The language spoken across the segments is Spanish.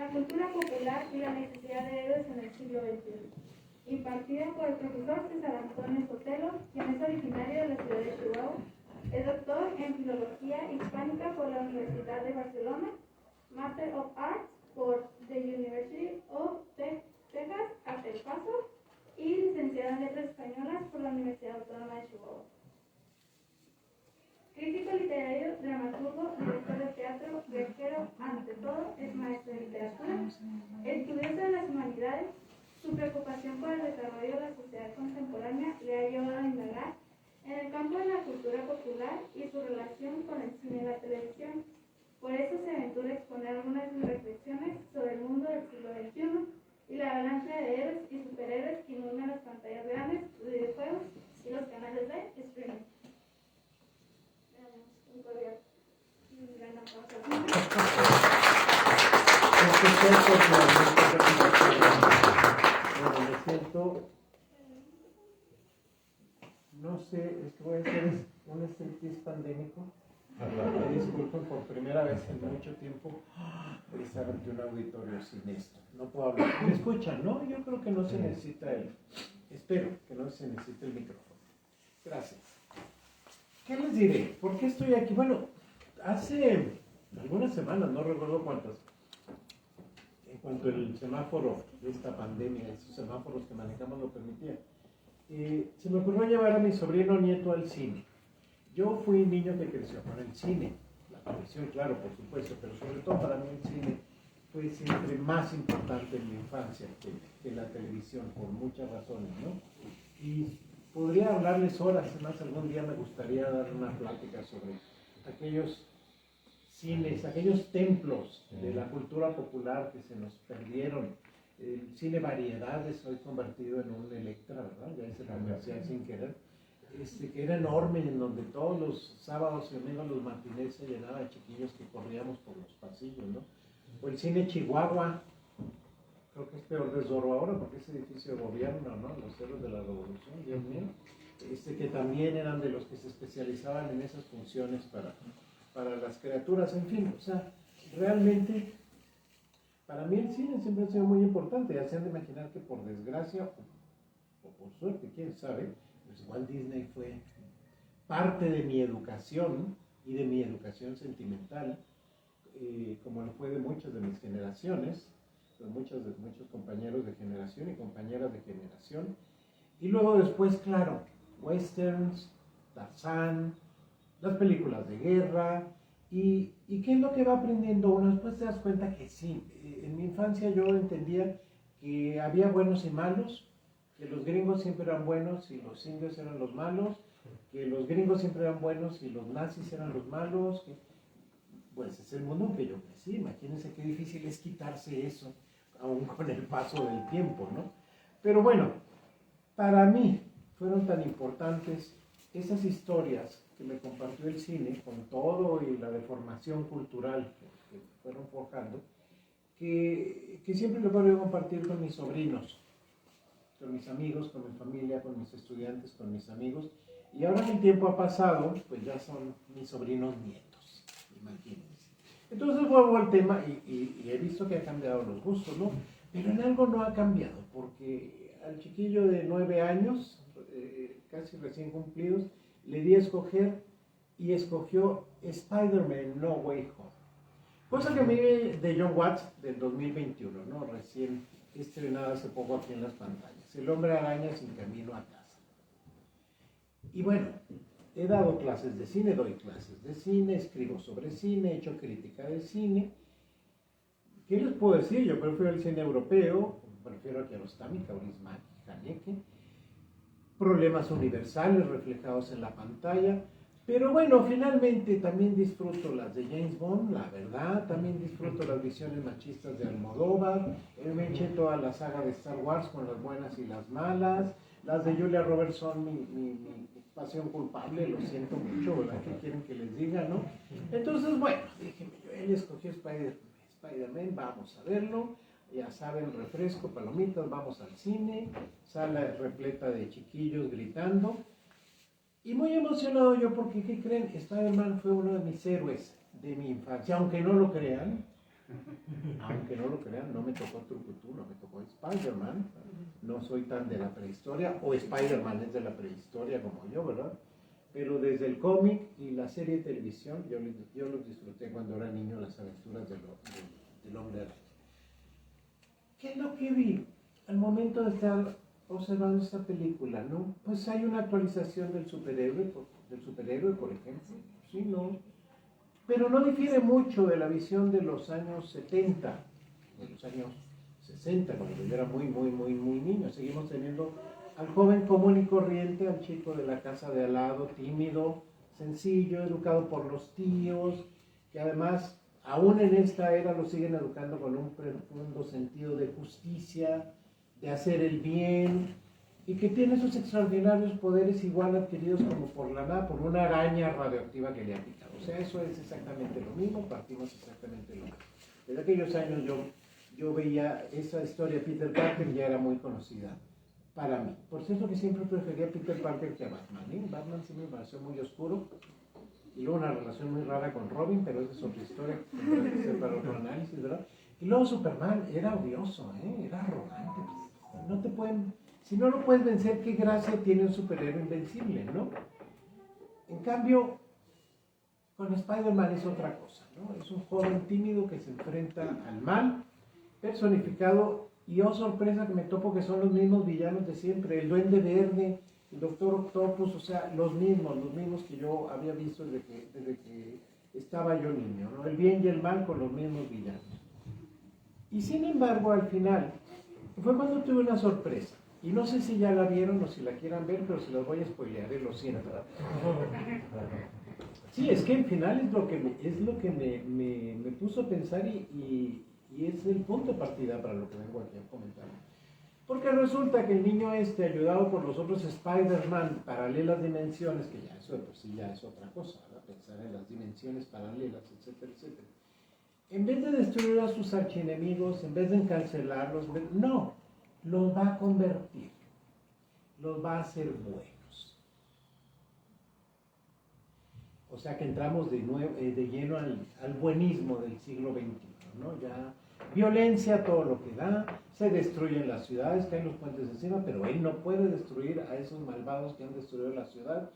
la cultura popular y la necesidad de héroes en el siglo XXI, impartida por el profesor César Antonio Sotelo, quien es originario de la ciudad de Chihuahua, es doctor en Filología Hispánica por la Universidad de Barcelona, Master of Arts por the University of Texas at El Paso y licenciado en Letras Españolas por la Universidad Autónoma de Chihuahua. Crítico literario, dramaturgo, director de teatro, viajero, ante todo es maestro de literatura, estudioso de las humanidades. Su preocupación por el desarrollo de la sociedad contemporánea le ha llevado a indagar en el campo de la cultura popular y su relación con el cine y la televisión. Por eso se aventura a exponer algunas de sus reflexiones sobre el mundo del siglo XXI y la avalancha de héroes y superhéroes que inundan las pantallas grandes, los videojuegos y los canales de streaming. Un cordial y un gran aplauso. Bueno, me siento, no sé, es que voy a hacer un striptease pandémico. Me disculpen, por primera vez en mucho tiempo voy a estar ante un auditorio sin esto. No puedo hablar. ¿Me escuchan? No, yo creo que no se necesita espero que no se necesite el micrófono. Gracias. ¿Qué les diré? ¿Por qué estoy aquí? Bueno, hace algunas semanas, no recuerdo cuántas, en cuanto el semáforo de esta pandemia, esos semáforos que manejamos lo permitían, se me ocurrió llevar a mi sobrino nieto al cine. Yo fui un niño que creció con el cine, la televisión, claro, por supuesto, pero sobre todo para mí el cine fue siempre más importante en mi infancia que la televisión, por muchas razones, ¿no? Y podría hablarles horas, además algún día me gustaría dar una plática sobre aquellos cines, aquellos templos de la cultura popular que se nos perdieron. El cine Variedades, hoy convertido en un Electra, ¿verdad? Ya ese comercial sin querer, que era enorme, en donde todos los sábados y domingos los matinés se llenaba de chiquillos que corríamos por los pasillos, ¿no? O el cine Chihuahua, creo que es peor de Zorro ahora porque es edificio de gobierno, ¿no? Los héroes de la revolución, Dios mío, que también eran de los que se especializaban en esas funciones para las criaturas, en fin, o sea, realmente para mí el cine siempre ha sido muy importante. Ya se han de imaginar que por desgracia o por suerte, quién sabe, pues Walt Disney fue parte de mi educación y de mi educación sentimental, como lo fue de muchas de mis generaciones, de muchos compañeros de generación y compañeras de generación. Y luego después, claro, westerns, Tarzán, las películas de guerra. ¿Y qué es lo que va aprendiendo uno? Después te das cuenta que sí, en mi infancia yo entendía que había buenos y malos, que los gringos siempre eran buenos y los indios eran los malos, que los gringos siempre eran buenos y los nazis eran los malos. Pues es el mundo en que yo crecí. Imagínense qué difícil es quitarse eso, aún con el paso del tiempo, ¿no? Pero bueno, para mí fueron tan importantes esas historias que me compartió el cine, con todo y la deformación cultural que fueron forjando, que siempre lo puedo compartir con mis sobrinos, con mis amigos, con mi familia, con mis estudiantes, con mis amigos. Y ahora que el tiempo ha pasado, pues ya son mis sobrinos nietos, imagínense. Entonces vuelvo al tema y he visto que ha cambiado los gustos, ¿no? Pero en algo no ha cambiado, porque al chiquillo de 9 años, casi recién cumplidos, le di a escoger y escogió Spider-Man No Way Home. Cosa que a mí de John Watts del 2021, ¿no? Recién estrenada hace poco aquí en las pantallas. El Hombre Araña sin camino a casa. Y bueno, he dado clases de cine, doy clases de cine, escribo sobre cine, he hecho crítica de cine. ¿Qué les puedo decir? Yo prefiero el cine europeo, prefiero a Kiarostami, Kaurismäki, Haneke. Problemas universales reflejados en la pantalla. Pero bueno, finalmente también disfruto las de James Bond, la verdad, también disfruto las visiones machistas de Almodóvar, me eché toda la saga de Star Wars con las buenas y las malas, las de Julia Roberts son mi pasión culpable, lo siento mucho, ¿verdad? ¿Qué quieren que les diga, no? Entonces, bueno, dije, él escogió Spider-Man, vamos a verlo, ya saben, refresco, palomitas, vamos al cine, sala repleta de chiquillos gritando. Y muy emocionado yo porque, ¿qué creen? Spider-Man fue uno de mis héroes de mi infancia, aunque no lo crean. Aunque no lo crean, no me tocó Trucutú, no me tocó Spider-Man. No soy tan de la prehistoria, o Spider-Man es de la prehistoria como yo, ¿verdad? Pero desde el cómic y la serie de televisión, yo los disfruté cuando era niño, las aventuras del hombre araña. ¿Qué es lo que vi al momento de estar observando esta película, no? Pues hay una actualización del superhéroe, por ejemplo, ¿sí? ¿No? Pero no difiere mucho de la visión de los años 70, de los años 60, cuando yo era muy niño. Seguimos teniendo al joven común y corriente, al chico de la casa de al lado, tímido, sencillo, educado por los tíos, que además, aún en esta era, lo siguen educando con un profundo sentido de justicia, de hacer el bien, y que tiene esos extraordinarios poderes igual adquiridos como por la nada, por una araña radioactiva que le ha picado. O sea, eso es exactamente lo mismo, partimos exactamente lo mismo. Desde aquellos años yo veía esa historia de Peter Parker, ya era muy conocida para mí. Por cierto que siempre prefería a Peter Parker que a Batman, ¿eh? Batman siempre me pareció muy oscuro, y luego una relación muy rara con Robin, pero esa es otra historia que tendrá que ser para otro análisis, ¿verdad? Y luego Superman era odioso, era arrogante, pues, no te pueden... Si no lo puedes vencer, ¿qué gracia tiene un superhéroe invencible, no? En cambio, con Spider-Man es otra cosa, ¿no? Es un joven tímido que se enfrenta al mal, personificado, y oh sorpresa que me topo que son los mismos villanos de siempre, el Duende Verde, el Doctor Octopus, o sea, los mismos que yo había visto desde que estaba yo niño, ¿no? El bien y el mal con los mismos villanos. Y sin embargo, al final, fue cuando tuve una sorpresa. Y no sé si ya la vieron o si la quieran ver, pero se las voy a spoilear, lo siento. Sí, es que al final es lo que me puso a pensar y es el punto de partida para lo que vengo aquí a comentar. Porque resulta que el niño ayudado por los otros Spider-Man, paralelas dimensiones, que ya eso de por sí ya es otra cosa, ¿verdad? Pensar en las dimensiones paralelas, etcétera, etcétera. En vez de destruir a sus archienemigos, en vez de encarcelarlos, no. Los va a convertir, los va a hacer buenos. O sea que entramos de lleno al buenismo del siglo XXI, ¿no? Ya violencia, todo lo que da, se destruyen las ciudades, caen los puentes encima, pero él no puede destruir a esos malvados que han destruido la ciudad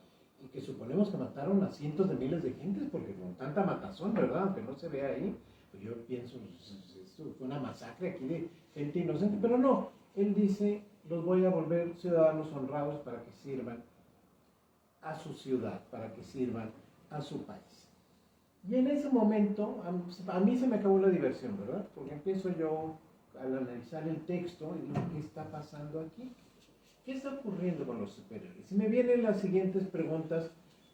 y que suponemos que mataron a cientos de miles de gentes, porque con tanta matazón, ¿verdad? Aunque no se vea ahí, pues yo pienso, esto fue una masacre aquí de gente inocente, pero no. Él dice, los voy a volver ciudadanos honrados para que sirvan a su ciudad, para que sirvan a su país. Y en ese momento, a mí se me acabó la diversión, ¿verdad? Porque empiezo yo al analizar el texto y digo, ¿qué está pasando aquí? ¿Qué está ocurriendo con los superhéroes? Y me vienen las siguientes preguntas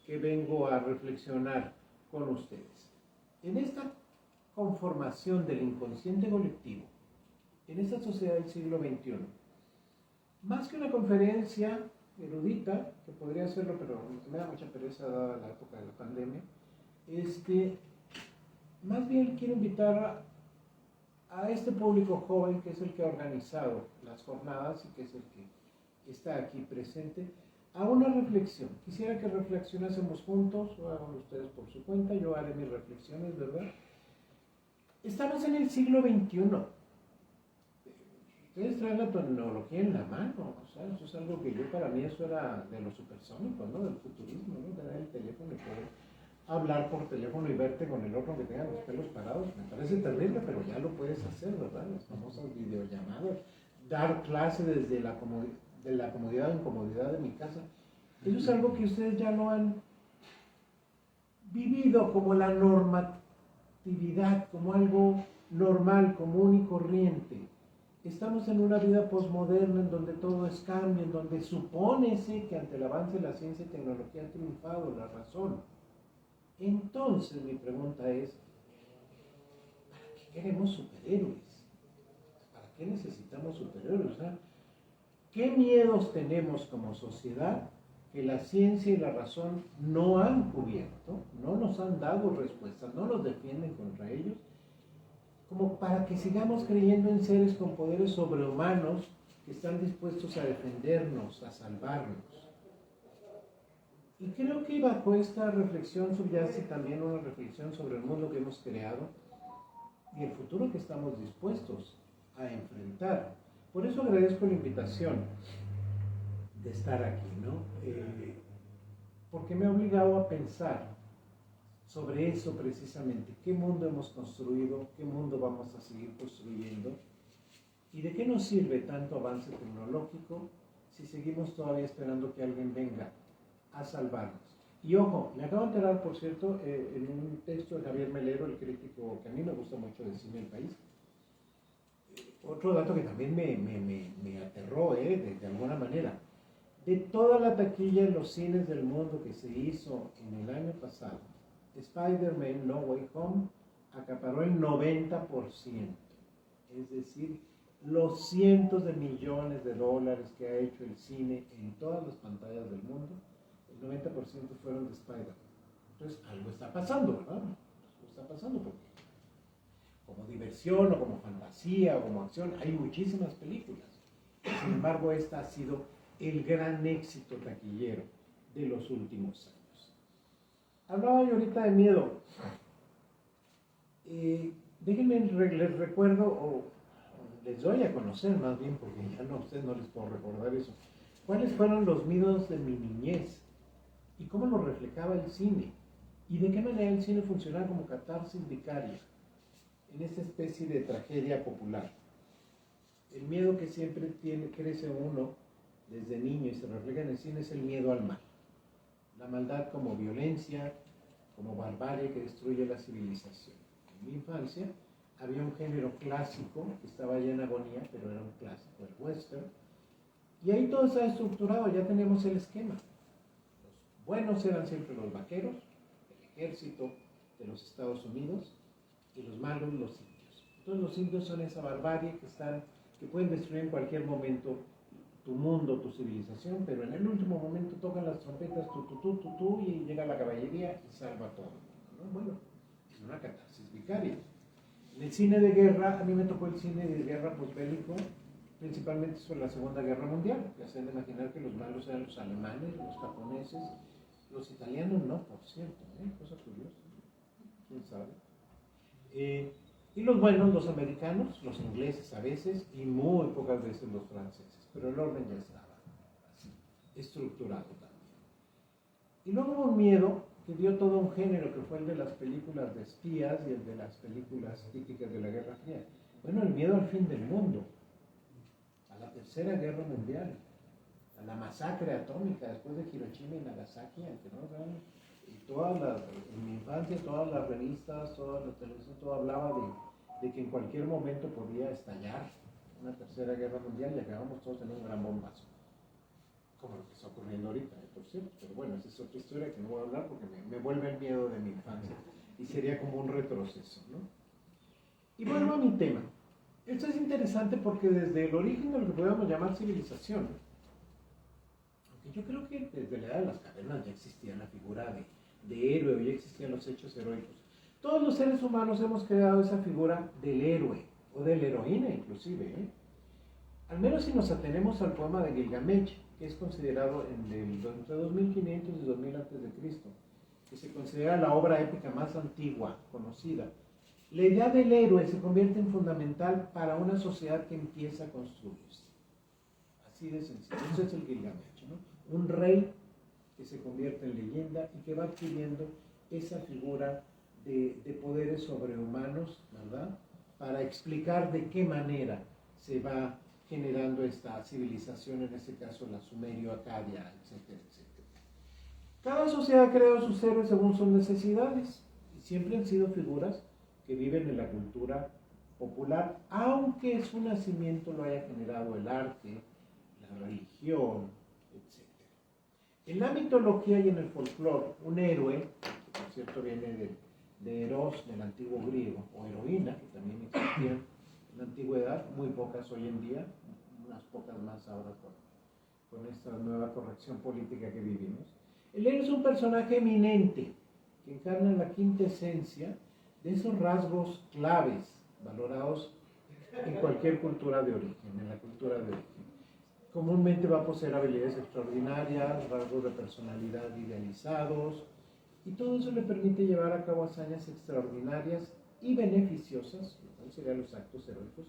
que vengo a reflexionar con ustedes. En esta conformación del inconsciente colectivo, en esta sociedad del siglo XXI, más que una conferencia erudita, que podría hacerlo, pero me da mucha pereza dada la época de la pandemia, más bien quiero invitar a este público joven, que es el que ha organizado las jornadas y que es el que está aquí presente, a una reflexión. Quisiera que reflexionásemos juntos, o hagan ustedes por su cuenta, yo haré mis reflexiones, ¿verdad? Estamos en el siglo XXI. Ustedes traen la tecnología en la mano, o sea, eso es algo que para mí eso era de los supersónicos, ¿no? Del futurismo, ¿no? Tener el teléfono y poder hablar por teléfono y verte con el otro que tenga los pelos parados. Me parece terrible, pero ya lo puedes hacer, ¿verdad? Las famosas videollamadas, dar clase desde de la comodidad en comodidad de mi casa. Eso es algo que ustedes ya no han vivido como la normatividad, como algo normal, común y corriente. Estamos en una vida posmoderna en donde todo es cambio, en donde supónese que ante el avance de la ciencia y tecnología ha triunfado la razón. Entonces mi pregunta es, ¿para qué queremos superhéroes? ¿Para qué necesitamos superhéroes? ¿Qué miedos tenemos como sociedad que la ciencia y la razón no han cubierto, no nos han dado respuestas, no nos defienden contra ellos? Como para que sigamos creyendo en seres con poderes sobrehumanos que están dispuestos a defendernos, a salvarnos. Y creo que bajo esta reflexión subyace también una reflexión sobre el mundo que hemos creado y el futuro que estamos dispuestos a enfrentar. Por eso agradezco la invitación de estar aquí, ¿no? Porque me ha obligado a pensar sobre eso precisamente, qué mundo hemos construido, qué mundo vamos a seguir construyendo, y de qué nos sirve tanto avance tecnológico si seguimos todavía esperando que alguien venga a salvarnos. Y ojo, me acabo de enterar, por cierto, en un texto de Javier Melero, el crítico que a mí me gusta mucho del cine del país, otro dato que también me aterró, de alguna manera. De toda la taquilla en los cines del mundo que se hizo en el año pasado, Spider-Man No Way Home acaparó el 90%. Es decir, los cientos de millones de dólares que ha hecho el cine en todas las pantallas del mundo, el 90% fueron de Spider-Man. Entonces, algo está pasando, ¿verdad? Algo está pasando porque como diversión o como fantasía o como acción, hay muchísimas películas. Sin embargo, esta ha sido el gran éxito taquillero de los últimos años. Hablaba yo ahorita de miedo. Déjenme, les recuerdo, o les doy a conocer más bien, porque ya no, a ustedes no les puedo recordar eso, cuáles fueron los miedos de mi niñez y cómo los reflejaba el cine y de qué manera el cine funcionaba como catarsis vicaria en esta especie de tragedia popular. El miedo que siempre crece uno desde niño y se refleja en el cine es el miedo al mal. La maldad como violencia, como barbarie que destruye la civilización. En mi infancia había un género clásico que estaba ya en agonía, pero era un clásico, el western, y ahí todo estaba estructurado, ya teníamos el esquema. Los buenos eran siempre los vaqueros, el ejército de los Estados Unidos, y los malos los indios. Entonces los indios son esa barbarie que pueden destruir en cualquier momento tu mundo, tu civilización, pero en el último momento tocan las trompetas, y llega la caballería y salva todo. ¿No? Bueno, es una catarsis vicaria. En el cine de guerra, a mí me tocó el cine de guerra posbélico, principalmente sobre la Segunda Guerra Mundial, que hacen de imaginar que los malos eran los alemanes, los japoneses, los italianos no, por cierto, cosa curiosa, quién sabe. Y los buenos, los americanos, los ingleses a veces, y muy pocas veces los franceses, pero el orden ya estaba así, estructurado también. Y luego hubo un miedo que dio todo un género, que fue el de las películas de espías y el de las películas típicas de la Guerra Fría. Bueno, el miedo al fin del mundo, a la Tercera Guerra Mundial, a la masacre atómica después de Hiroshima y Nagasaki, aunque no vean, en mi infancia todas las revistas, toda la televisión, todo hablaba de que en cualquier momento podía estallar una Tercera Guerra Mundial y acabamos todos en un gran bombazo, como lo que está ocurriendo ahorita, por cierto. Pero bueno, esa es otra historia que no voy a hablar porque me vuelve el miedo de mi infancia y sería como un retroceso, ¿no? Y vuelvo a mi tema. Esto es interesante porque desde el origen de lo que podríamos llamar civilización, aunque yo creo que desde la edad de las cavernas ya existía la figura de héroe, ya existían los hechos heroicos. Todos los seres humanos hemos creado esa figura del héroe, o de la heroína inclusive, Al menos si nos atenemos al poema de Gilgamesh, que es considerado entre 2500 y 2000 a.C., que se considera la obra épica más antigua conocida. La idea del héroe se convierte en fundamental para una sociedad que empieza a construirse. Así de sencillo. Ese es el Gilgamesh, ¿no? Un rey que se convierte en leyenda y que va adquiriendo esa figura de poderes sobrehumanos, ¿verdad? Para explicar de qué manera se va generando esta civilización, en este caso la Sumerio-Acadia, etcétera, etcétera. Cada sociedad crea sus héroes según sus necesidades y siempre han sido figuras que viven en la cultura popular, aunque su nacimiento lo haya generado el arte, la religión, etc. En la mitología y en el folclore, un héroe, que por cierto viene de Eros, del antiguo griego, o heroína, que también existían en la antigüedad, muy pocas hoy en día, unas pocas más ahora con esta nueva corrección política que vivimos. El héroe es un personaje eminente que encarna la quinta esencia de esos rasgos claves valorados en cualquier cultura de origen, en la cultura de origen. Comúnmente va a poseer habilidades extraordinarias, rasgos de personalidad idealizados, y todo eso le permite llevar a cabo hazañas extraordinarias y beneficiosas, lo cual serían los actos heroicos,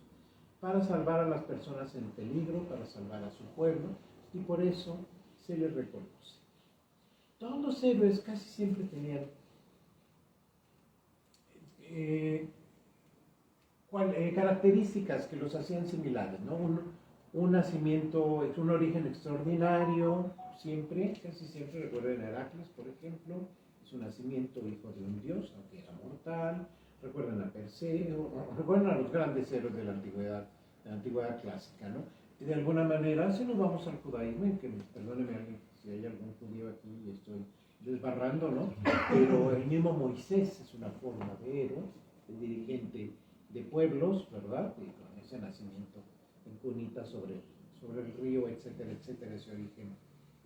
para salvar a las personas en peligro, para salvar a su pueblo, y por eso se les reconoce. Todos los héroes casi siempre tenían características que los hacían similares, ¿no? Un nacimiento, un origen extraordinario, casi siempre, recuerden a Heracles, por ejemplo, es un nacimiento hijo de un dios, aunque era mortal. Recuerden a Perseo, recuerden a los grandes héroes de la antigüedad clásica, ¿no? Y de alguna manera, si nos vamos al judaísmo, y que perdóneme alguien si hay algún judío aquí y estoy desbarrando, ¿no? Pero el mismo Moisés es una forma de héroe, de dirigente de pueblos, ¿verdad? Y con ese nacimiento en cunita sobre el río, etcétera, etcétera, ese origen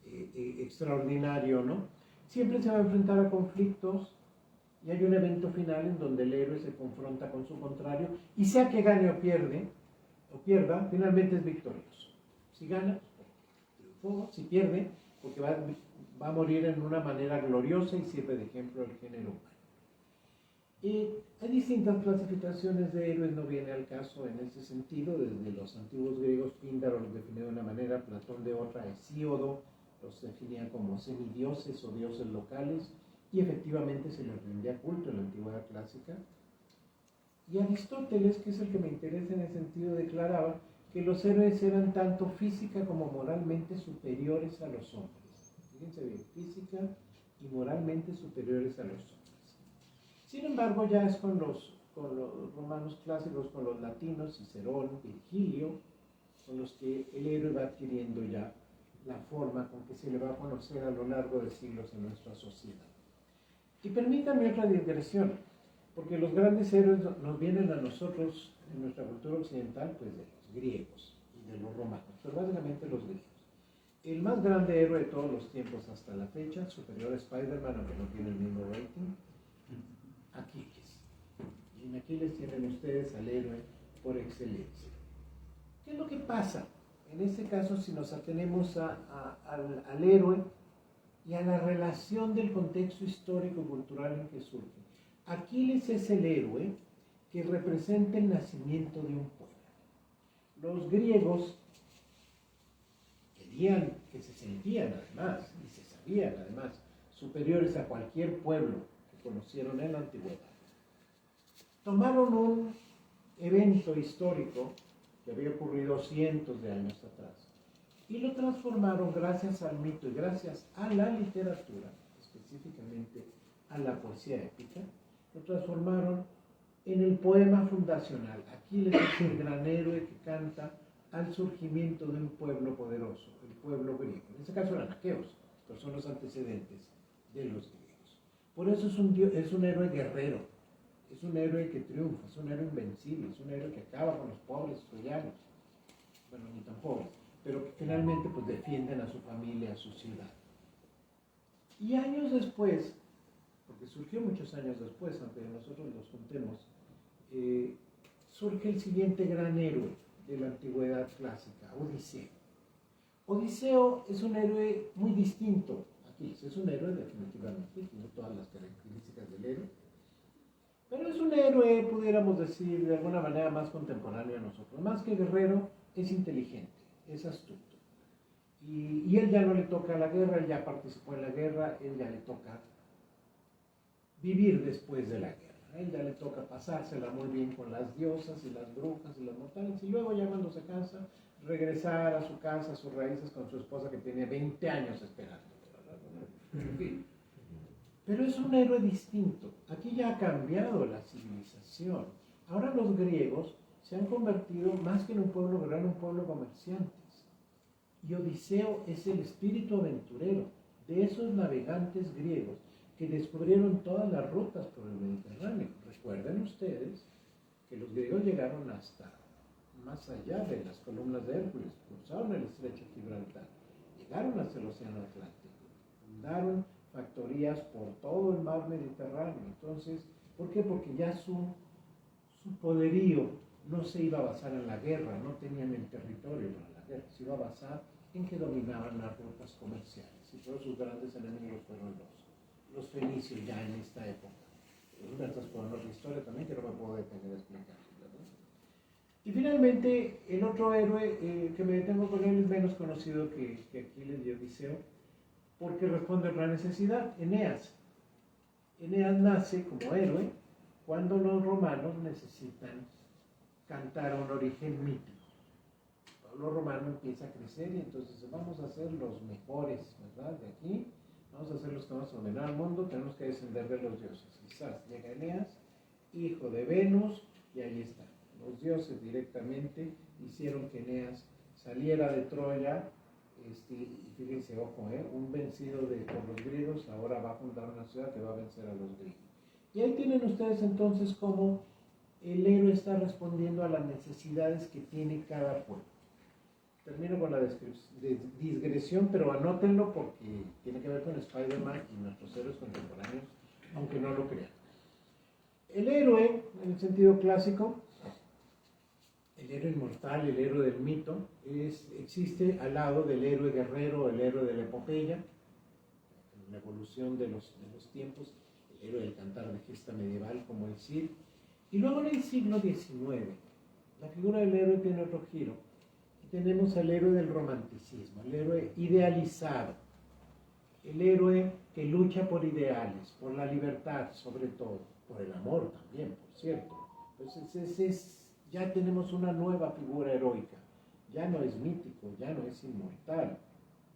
extraordinario, ¿no? Siempre se va a enfrentar a conflictos y hay un evento final en donde el héroe se confronta con su contrario y sea que gane o pierda, finalmente es victorioso. Si gana, triunfó; si pierde, porque va a morir en una manera gloriosa y sirve de ejemplo al género humano. Hay distintas clasificaciones de héroes, no viene al caso en ese sentido. Desde los antiguos griegos, Píndaro los definió de una manera, Platón de otra, Hesíodo los definía como semidioses o dioses locales, y efectivamente se les rendía culto en la antigüedad clásica. Y Aristóteles, que es el que me interesa en ese sentido, declaraba que los héroes eran tanto física como moralmente superiores a los hombres. Fíjense bien, física y moralmente superiores a los hombres. Sin embargo, ya es con los romanos clásicos, con los latinos, Cicerón, Virgilio, con los que el héroe va adquiriendo ya la forma con que se le va a conocer a lo largo de siglos en nuestra sociedad. Y permítanme otra digresión, porque los grandes héroes nos vienen a nosotros en nuestra cultura occidental, pues de los griegos y de los romanos, pero básicamente los griegos. El más grande héroe de todos los tiempos hasta la fecha, superior a Spider-Man, aunque no tiene el mismo rating, Aquiles. Y en Aquiles tienen ustedes al héroe por excelencia. ¿Qué es lo que pasa? En este caso, si nos atenemos al héroe y a la relación del contexto histórico-cultural en que surge. Aquiles es el héroe que representa el nacimiento de un pueblo. Los griegos que se sentían además, y se sabían además, superiores a cualquier pueblo que conocieron en la antigüedad. Tomaron un evento histórico que había ocurrido cientos de años atrás y lo transformaron, gracias al mito y gracias a la literatura, específicamente a la poesía épica, lo transformaron en el poema fundacional. Aquiles es el gran héroe que canta al surgimiento de un pueblo poderoso, el pueblo griego. En este caso eran aqueos, pero son los antecedentes de los griegos. Por eso es un héroe guerrero, es un héroe que triunfa, es un héroe invencible, es un héroe que acaba con los pobres troyanos, bueno, ni tan pobres, pero que finalmente pues defienden a su familia, a su ciudad. Y años después, porque surgió muchos años después, aunque nosotros los contemos, surge el siguiente gran héroe de la antigüedad clásica, Odiseo. Odiseo es un héroe muy distinto a Aquiles, es un héroe definitivamente, tiene todas las características del héroe, pero es un héroe, pudiéramos decir, de alguna manera más contemporáneo a nosotros. Más que guerrero, es inteligente, es astuto. Y él ya no le toca la guerra, él ya participó en la guerra, él ya le toca vivir después de la guerra. A él ya le toca pasársela muy bien con las diosas y las brujas y las mortales, y luego ya cuando se cansa, regresar a su casa, a sus raíces, con su esposa que tiene 20 años esperando. En fin. Pero es un héroe distinto. Aquí ya ha cambiado la civilización. Ahora los griegos se han convertido, más que en un pueblo guerrero, en un pueblo de comerciantes. Y Odiseo es el espíritu aventurero de esos navegantes griegos que descubrieron todas las rutas por el Mediterráneo. Recuerden ustedes que los griegos llegaron hasta más allá de las columnas de Hércules, cruzaron el estrecho de Gibraltar, llegaron hasta el océano Atlántico, fundaron factorías por todo el mar Mediterráneo. Entonces, ¿por qué? Porque ya su poderío no se iba a basar en la guerra, no tenían el territorio para la guerra, se iba a basar en que dominaban las rutas comerciales. Y todos sus grandes enemigos fueron los fenicios ya en esta época Estas con otra historia también que no me puedo detener a explicar. Y finalmente, el otro héroe que me detengo con él es menos conocido que Aquiles y Odiseo, porque responde a otra necesidad, Eneas. Eneas nace como héroe cuando los romanos necesitan cantar un origen mítico. Los romanos empieza a crecer y entonces vamos a ser los mejores, ¿verdad? De aquí, vamos a ser los que vamos a dominar al mundo, tenemos que descender de los dioses. Quizás llega Eneas, hijo de Venus, y ahí está. Los dioses directamente hicieron que Eneas saliera de Troya, y fíjense, ojo, un vencido por los griegos, ahora va a fundar una ciudad que va a vencer a los griegos. Y ahí tienen ustedes entonces cómo el héroe está respondiendo a las necesidades que tiene cada pueblo. Termino con la digresión, pero anótenlo porque tiene que ver con Spider-Man y nuestros héroes contemporáneos, aunque no lo crean. El héroe, en el sentido clásico, el héroe inmortal, el héroe del mito, existe al lado del héroe guerrero, el héroe de la epopeya, en la evolución de los tiempos, el héroe del cantar de gesta medieval como el Cid. Y luego en el siglo XIX, la figura del héroe tiene otro giro. Y tenemos al héroe del romanticismo, el héroe idealizado, el héroe que lucha por ideales, por la libertad sobre todo, por el amor también, por cierto. Entonces ya tenemos una nueva figura heroica, ya no es mítico, ya no es inmortal,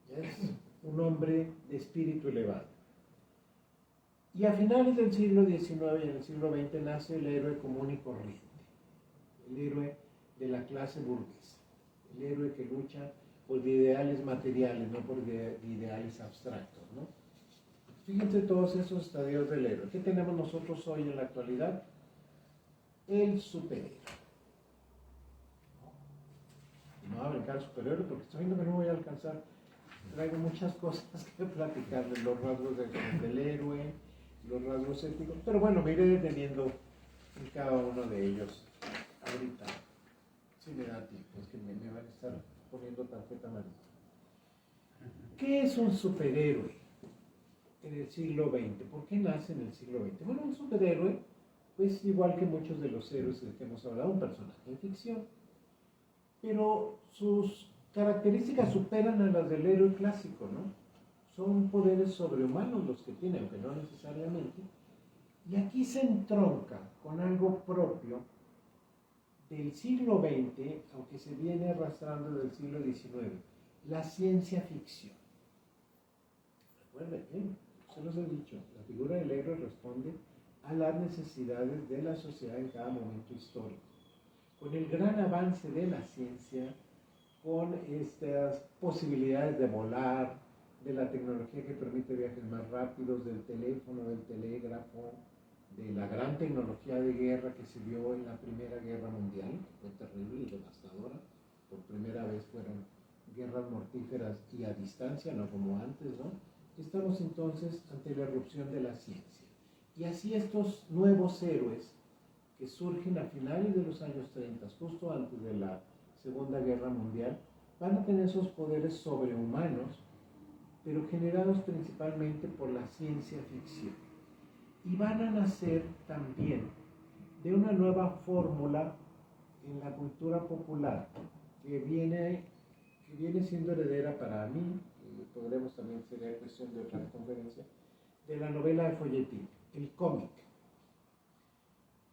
ya es un hombre de espíritu elevado. Y a finales del siglo XIX y en el siglo XX nace el héroe común y corriente, el héroe de la clase burguesa, el héroe que lucha por ideales materiales, no por ideales abstractos, ¿no? Fíjense todos esos estadios del héroe. ¿Qué tenemos nosotros hoy en la actualidad? El superhéroe. Y no voy a brincar el superhéroe porque estoy viendo que no voy a alcanzar. Traigo muchas cosas que platicarles, los rasgos del héroe, los rasgos éticos, pero bueno, me iré deteniendo en cada uno de ellos ahorita, si me da tiempo, es que me van a estar poniendo tarjeta amarilla. ¿Qué es un superhéroe en el siglo XX? ¿Por qué nace en el siglo XX? Bueno, un superhéroe, pues igual que muchos de los héroes de que hemos hablado, un personaje de ficción, pero sus características superan a las del héroe clásico, ¿no? Son poderes sobrehumanos los que tiene, aunque no necesariamente, y aquí se entronca con algo propio del siglo XX, aunque se viene arrastrando desde el siglo XIX, la ciencia ficción. Recuerden, se los he dicho, la figura del héroe responde a las necesidades de la sociedad en cada momento histórico. Con el gran avance de la ciencia, con estas posibilidades de volar, de la tecnología que permite viajes más rápidos, del teléfono, del telégrafo, de la gran tecnología de guerra que se vio en la Primera Guerra Mundial, que fue terrible y devastadora. Por primera vez fueron guerras mortíferas y a distancia, no como antes, ¿no? Estamos entonces ante la erupción de la ciencia. Y así estos nuevos héroes que surgen a finales de los años 30, justo antes de la Segunda Guerra Mundial, van a tener esos poderes sobrehumanos, pero generados principalmente por la ciencia ficción. Y van a nacer también de una nueva fórmula en la cultura popular, que viene siendo heredera para mí, y podremos también sería cuestión de otra conferencia, de la novela de folletín, el cómic.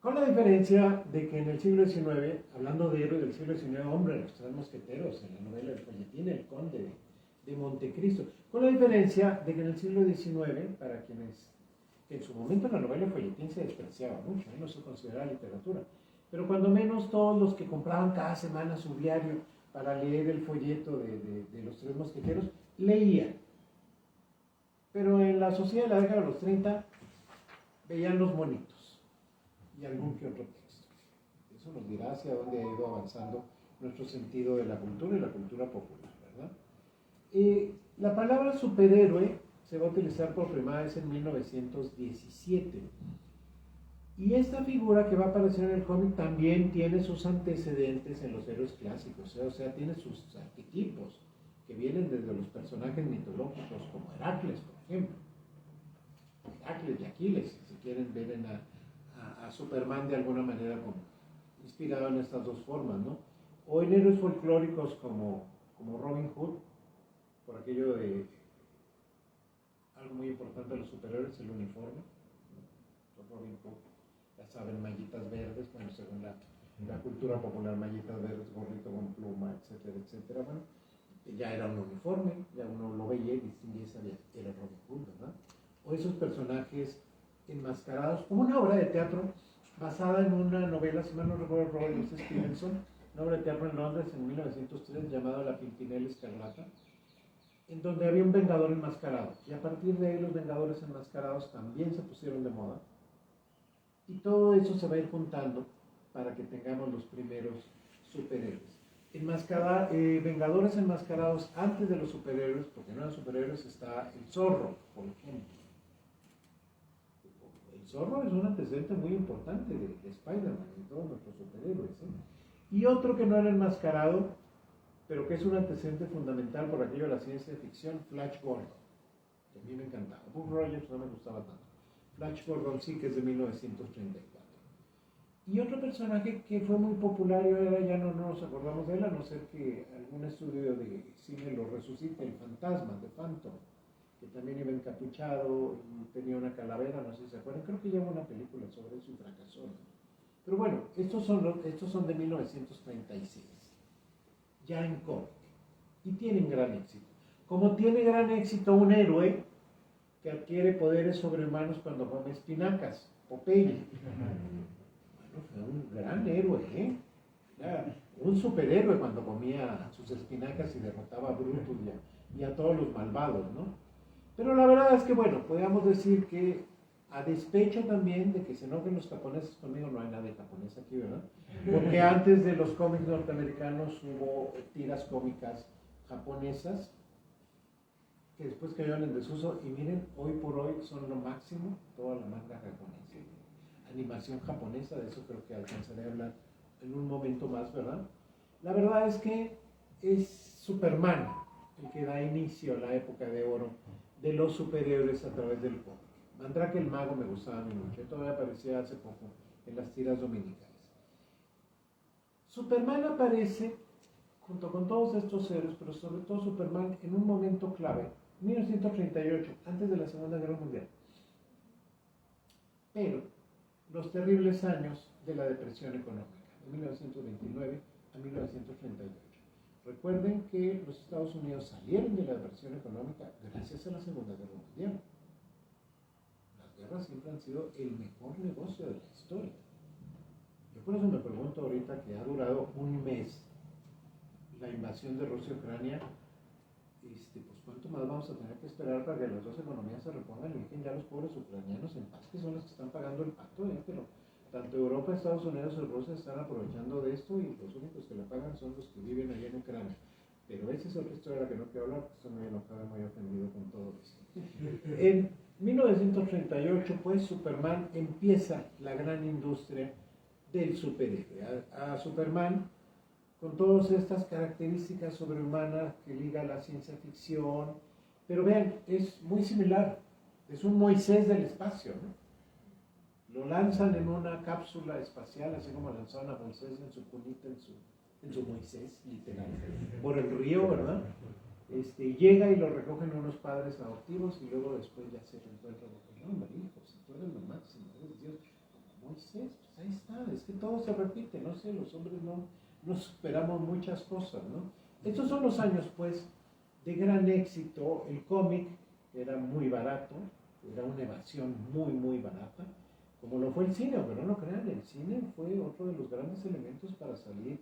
Con la diferencia de que en el siglo XIX, hablando de héroes del siglo XIX, hombre, los tres mosqueteros, en la novela del folletín, el conde de Montecristo. Con la diferencia de que en el siglo XIX, para quienes, que en su momento la novela del folletín se despreciaba mucho, no se consideraba literatura, pero cuando menos todos los que compraban cada semana su diario para leer el folleto de los tres mosqueteros, leían. Pero en la sociedad de la década de los 30, veían los monitos y algún que otro texto. Eso nos dirá hacia dónde ha ido avanzando nuestro sentido de la cultura y la cultura popular, ¿verdad? La palabra superhéroe se va a utilizar por primera vez en 1917. Y esta figura que va a aparecer en el cómic también tiene sus antecedentes en los héroes clásicos, o sea, tiene sus arquetipos que vienen desde los personajes mitológicos como Heracles, por ejemplo. Heracles y Aquiles, si quieren ver a Superman de alguna manera como inspirado en estas dos formas, ¿no? O en héroes folclóricos como Robin Hood, por aquello de algo muy importante de los superhéroes, el uniforme. Robin Hood, ya saben, mallitas verdes, bueno, según la cultura popular, mallitas verdes, gorrito con pluma, etcétera, etcétera. Bueno, ya era un uniforme, ya uno lo veía y distinguía, sabía que era Robin Hood, ¿verdad? O esos personajes enmascarados. Hubo una obra de teatro basada en una novela, si mal no recuerdo, Robert Louis Stevenson, una obra de teatro en Londres en 1903 llamada La Pimpinela Escarlata, en donde había un vengador enmascarado. Y a partir de ahí los vengadores enmascarados también se pusieron de moda. Y todo eso se va a ir juntando para que tengamos los primeros superhéroes. Vengadores enmascarados antes de los superhéroes, porque no eran superhéroes, está el Zorro, por ejemplo. El Zorro es un antecedente muy importante de Spider-Man y todos nuestros superhéroes, ¿eh? Y otro que no era enmascarado, pero que es un antecedente fundamental por aquello de la ciencia ficción, Flash Gordon, que a mí me encantaba. Buck Rogers no me gustaba tanto. Flash Gordon sí, que es de 1934. Y otro personaje que fue muy popular y ahora ya no nos acordamos de él, a no ser que algún estudio de cine lo resucite, el fantasma, de Phantom, que también iba encapuchado y tenía una calavera, no sé si se acuerdan, creo que ya hubo una película sobre eso y fracasó, ¿no? Pero bueno, estos son de 1936, ya en cómic, y tienen gran éxito. Como tiene gran éxito un héroe que adquiere poderes sobrehumanos cuando come espinacas, Popeye. Bueno, fue un gran héroe, ¿eh? Era un superhéroe cuando comía sus espinacas y derrotaba a Brutus y a todos los malvados, ¿no? Pero la verdad es que, bueno, podríamos decir que a despecho también de que se enojen los japoneses conmigo, no hay nada de japonés aquí, ¿verdad? Porque antes de los cómics norteamericanos hubo tiras cómicas japonesas que después cayeron en desuso y miren, hoy por hoy son lo máximo toda la manga japonesa. Animación japonesa, de eso creo que alcanzaré a hablar en un momento más, ¿verdad? La verdad es que es Superman el que da inicio a la época de oro de los superhéroes a través del cómic. Mandrake el Mago me gustaba a mí mucho, todavía aparecía hace poco en las tiras dominicales. Superman aparece junto con todos estos héroes, pero sobre todo Superman en un momento clave, 1938, antes de la Segunda Guerra Mundial. Pero los terribles años de la depresión económica, de 1929 a 1938. Recuerden que los Estados Unidos salieron de la depresión económica gracias a la Segunda Guerra Mundial. Las guerras siempre han sido el mejor negocio de la historia. Yo por eso me pregunto ahorita que ha durado un mes la invasión de Rusia a Ucrania, pues cuánto más vamos a tener que esperar para que las dos economías se repongan y dejen ya los pobres ucranianos en paz, que son los que están pagando el pacto, pero tanto Europa, Estados Unidos y Rusia están aprovechando de esto y los únicos que le pagan son los que viven allá en Ucrania. Pero esa es otra historia de la que no quiero hablar, porque estoy muy enojado y muy ofendido con todo esto. En 1938, pues, Superman empieza la gran industria del superhéroe. A Superman, con todas estas características sobrehumanas que liga a la ciencia ficción, pero vean, es muy similar, es un Moisés del espacio, ¿no? Lo lanzan en una cápsula espacial, así como lanzaban a Moisés en su cunita, en su Moisés, literal, por el río, ¿verdad? Llega y lo recogen unos padres adoptivos y luego después ya se reencuentran con hombre, hijo, si tú eres lo máximo, eres Dios, como Moisés, pues ahí está, es que todo se repite, no sé, los hombres no superamos muchas cosas, ¿no? Estos son los años, pues, de gran éxito. El cómic era muy barato, era una evasión muy, muy barata, como lo fue el cine, pero no crean, el cine fue otro de los grandes elementos para salir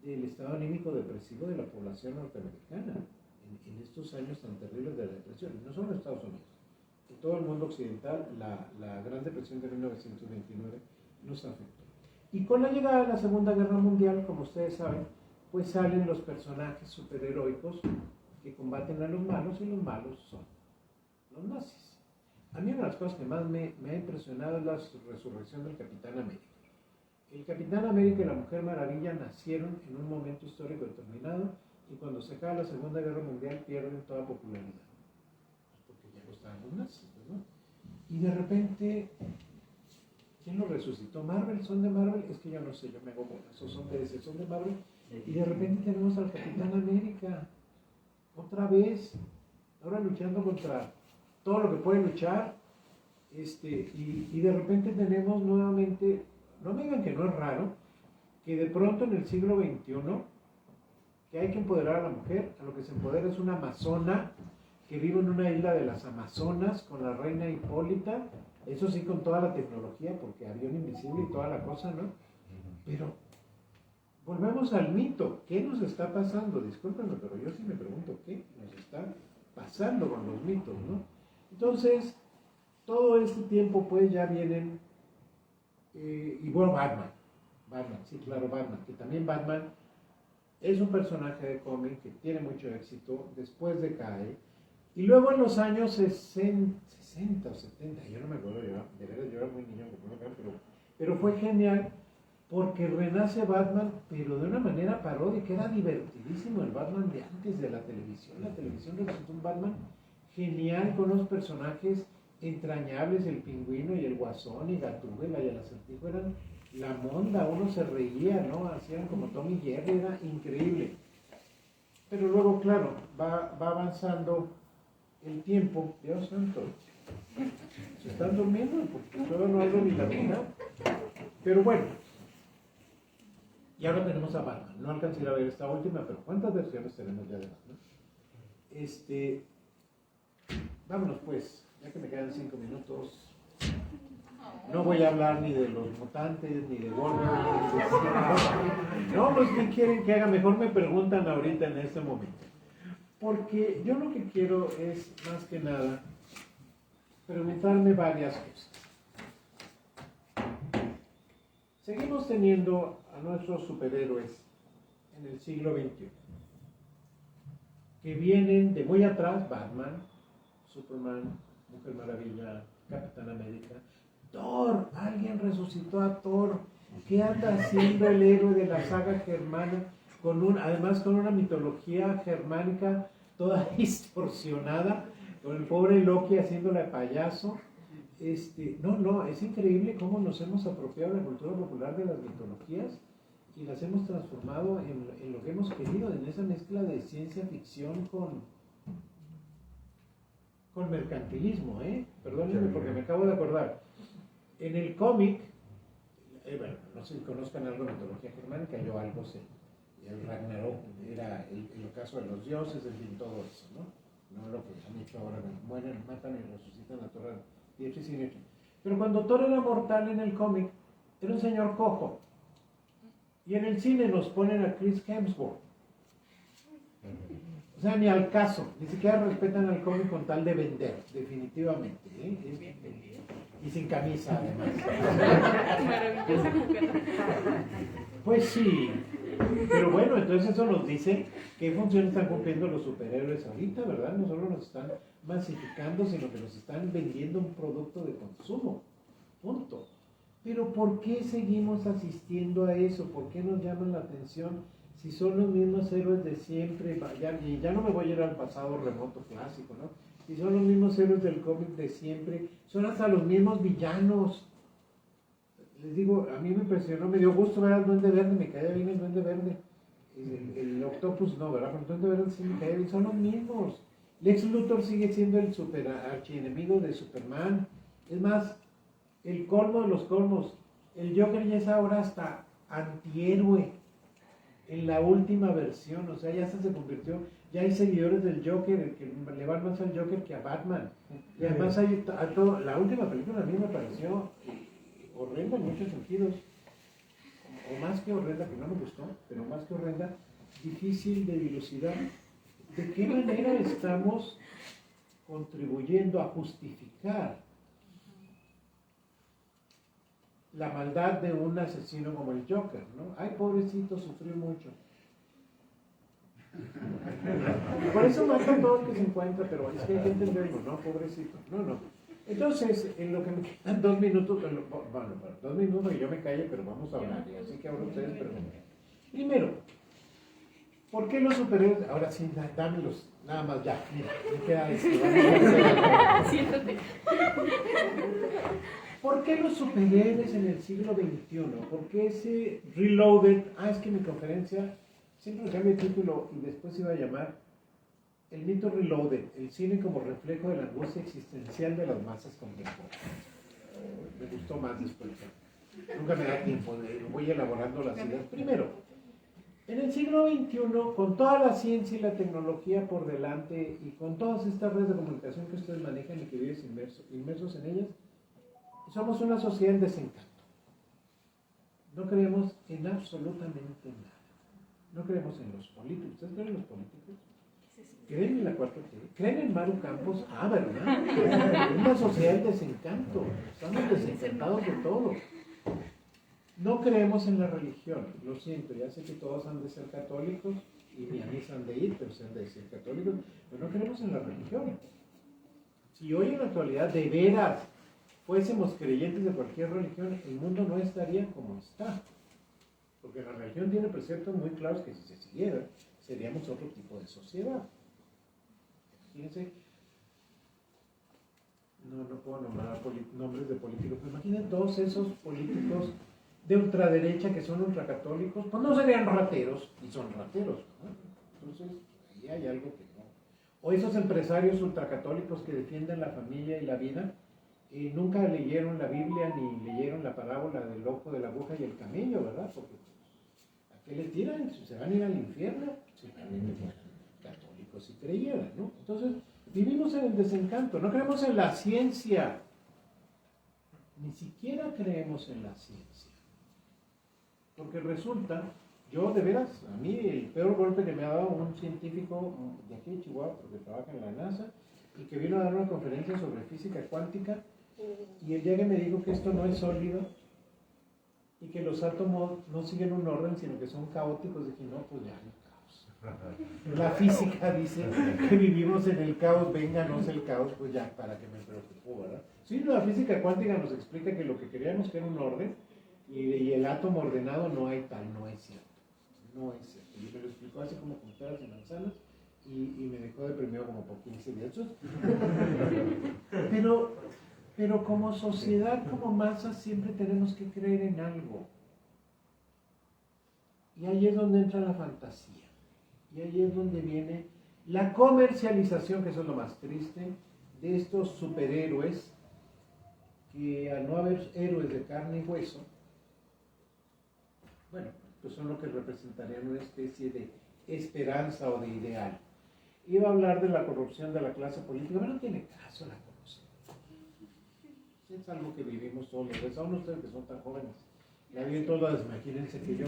del estado anímico depresivo de la población norteamericana en estos años tan terribles de la depresión, no solo en Estados Unidos, en todo el mundo occidental, la Gran Depresión de 1929 nos afectó. Y con la llegada de la Segunda Guerra Mundial, como ustedes saben, pues salen los personajes superheroicos que combaten a los malos, y los malos son los nazis. A mí una de las cosas que más me ha impresionado es la resurrección del Capitán América. El Capitán América y la Mujer Maravilla nacieron en un momento histórico determinado y cuando se acaba la Segunda Guerra Mundial pierden toda popularidad. Pues porque ya no estaban los nazis, ¿no? Y de repente ¿Quién lo resucitó? ¿Marvel? ¿Son de Marvel? Es que yo no sé, yo me hago bolas. ¿O son de ese? ¿Son de Marvel? Y de repente tenemos al Capitán América. Otra vez. Ahora luchando contra todo lo que puede luchar. Y de repente tenemos nuevamente, no me digan que no es raro, que de pronto en el siglo XXI, que hay que empoderar a la mujer, a lo que se empodera es una amazona que vive en una isla de las Amazonas con la reina Hipólita, eso sí con toda la tecnología, porque avión invisible y toda la cosa, ¿no? Pero volvemos al mito, ¿qué nos está pasando? Discúlpenme, pero yo sí me pregunto, ¿qué nos está pasando con los mitos, ¿no? Entonces, todo este tiempo pues ya vienen, y bueno, Batman, sí, claro, Batman, que también Batman es un personaje de cómic que tiene mucho éxito, después decae, y luego en los años 60 o 70, yo no me acuerdo, de verdad yo era muy niño, pero fue genial, porque renace Batman, pero de una manera paródica, era divertidísimo el Batman de antes de la televisión resultó un Batman genial, con unos personajes entrañables, el Pingüino y el Guasón y Gatúbela y el Acertijo eran la monda, uno se reía, ¿no? Hacían como Tom y Jerry, era increíble. Pero luego, claro, va avanzando el tiempo, Dios santo, se están durmiendo porque todavía no hablo ni la mitad. Pero bueno, y ahora tenemos a Batman, no alcancé a ver esta última, pero ¿cuántas versiones tenemos ya de Batman? Vámonos pues. Ya que me quedan 5 minutos, no voy a hablar ni de los mutantes, ni de Wolverine, ni de... No, pues ¿qué quieren que haga? Mejor me preguntan ahorita en este momento. Porque yo lo que quiero es, más que nada, preguntarme varias cosas. Seguimos teniendo a nuestros superhéroes en el siglo XXI, que vienen de muy atrás, Batman, Superman, Mujer Maravilla, Capitán América, Thor, alguien resucitó a Thor. ¿Qué anda haciendo el héroe de la saga germana? Además con una mitología germánica toda distorsionada, con el pobre Loki haciéndole a payaso. No, es increíble cómo nos hemos apropiado de la cultura popular de las mitologías y las hemos transformado en lo que hemos querido, en esa mezcla de ciencia ficción con mercantilismo, Perdónenme porque me acabo de acordar. En el cómic, bueno, no sé si conozcan algo de mitología germánica, yo algo sé. El Ragnarok era el ocaso de los dioses, en fin, todo eso, ¿no? No lo que han hecho ahora, mueren, matan y resucitan a Thor, diestra y siniestra. Pero cuando Thor era mortal en el cómic, era un señor cojo. Y en el cine nos ponen a Chris Hemsworth. O sea, ni al caso, ni siquiera respetan al cómic con tal de vender, definitivamente. Y sin camisa, además. Maravillosa mujer. Pues sí, pero bueno, entonces eso nos dice qué función están cumpliendo los superhéroes ahorita, ¿verdad? No solo nos están masificando, sino que nos están vendiendo un producto de consumo. Punto. Pero ¿por qué seguimos asistiendo a eso? ¿Por qué nos llaman la atención? Si son los mismos héroes de siempre, y ya no me voy a ir al pasado remoto clásico, ¿no? Si son los mismos héroes del cómic de siempre, son hasta los mismos villanos. Les digo, a mí me impresionó, me dio gusto ver al Duende Verde, me caía bien el Duende Verde. El Octopus no, ¿verdad? Pero el Duende Verde sí me caía bien, son los mismos. Lex Luthor sigue siendo el super archienemigo de Superman. Es más, el colmo de los colmos, el Joker ya es ahora hasta antihéroe. En la última versión, o sea, ya se convirtió, ya hay seguidores del Joker, el que le van más al Joker que a Batman. Y además hay a todo, la última película a mí me pareció horrenda en muchos sentidos, o más que horrenda, que no me gustó, pero más que horrenda, difícil de dilucidar. ¿De qué manera estamos contribuyendo a justificar la maldad de un asesino como el Joker, ¿no? Ay, pobrecito, sufrió mucho. Por eso mata a todo el que se encuentra, pero es que hay que entenderlo, ¿no? Pobrecito. No. Entonces, en lo que me quedan 2 minutos, bueno, 2 minutos y yo me calle, pero vamos a hablar, así que ahora ustedes pregunten. Primero, ¿por qué los superhéroes? Ahora sí, dámelos, nada más ya, mira, me queda esto. Siéntate. ¿Por qué los superhéroes en el siglo XXI? ¿Por qué ese Reloaded? Es que mi conferencia siempre cambia el título y después iba a llamar El mito Reloaded, el cine como reflejo de la angustia existencial de las masas contemporáneas. Me gustó más después. Nunca me da tiempo, voy elaborando las ideas. Primero, en el siglo XXI, con toda la ciencia y la tecnología por delante y con todas estas redes de comunicación que ustedes manejan y que viven inmersos en ellas, somos una sociedad en desencanto. No creemos en absolutamente nada. No creemos en los políticos. ¿Ustedes creen en los políticos? ¿Creen en la 4T? ¿Creen en Maru Campos? ¿Verdad? Es una sociedad en desencanto. Estamos desencantados de todo. No creemos en la religión. Lo siento, ya sé que todos han de ser católicos y ni a misa han de ir, pero se han de ser católicos. Pero no creemos en la religión. Si hoy en la actualidad de veras fuésemos creyentes de cualquier religión, el mundo no estaría como está. Porque la religión tiene preceptos muy claros que si se siguieran, seríamos otro tipo de sociedad. Fíjense, no puedo nombrar nombres de políticos, pero imaginen todos esos políticos de ultraderecha que son ultracatólicos, pues no serían rateros, y son rateros, ¿no? Entonces, ahí hay algo que no. O esos empresarios ultracatólicos que defienden la familia y la vida, nunca leyeron la Biblia ni leyeron la parábola del ojo de la aguja y el camello, ¿verdad? Porque ¿a qué le tiran? Se van a ir al infierno, si realmente fueran católicos y creyeran, ¿no? Entonces, vivimos en el desencanto, no creemos en la ciencia, ni siquiera creemos en la ciencia. Porque resulta, yo de veras, a mí el peor golpe que me ha dado un científico de aquí de Chihuahua, porque trabaja en la NASA, y que vino a dar una conferencia sobre física cuántica, y el día que me dijo que esto no es sólido, y que los átomos no siguen un orden, sino que son caóticos, dije, no, pues ya hay caos. La física dice que vivimos en el caos, vénganos el caos, pues ya, para que me preocupó, ¿verdad? Sí, la física cuántica nos explica que lo que creíamos que era un orden, y el átomo ordenado no hay tal, no es cierto. No es cierto. Y me lo explicó así como con peras y manzanas, y me dejó deprimido como por 15 días. Pero como sociedad, como masa, siempre tenemos que creer en algo. Y ahí es donde entra la fantasía. Y ahí es donde viene la comercialización, que eso es lo más triste, de estos superhéroes, que al no haber héroes de carne y hueso, bueno, pues son lo que representarían una especie de esperanza o de ideal. Iba a hablar de la corrupción de la clase política, pero no tiene caso la corrupción. Es algo que vivimos todos los días, aún ustedes que son tan jóvenes. Ya viven todas, imagínense que yo,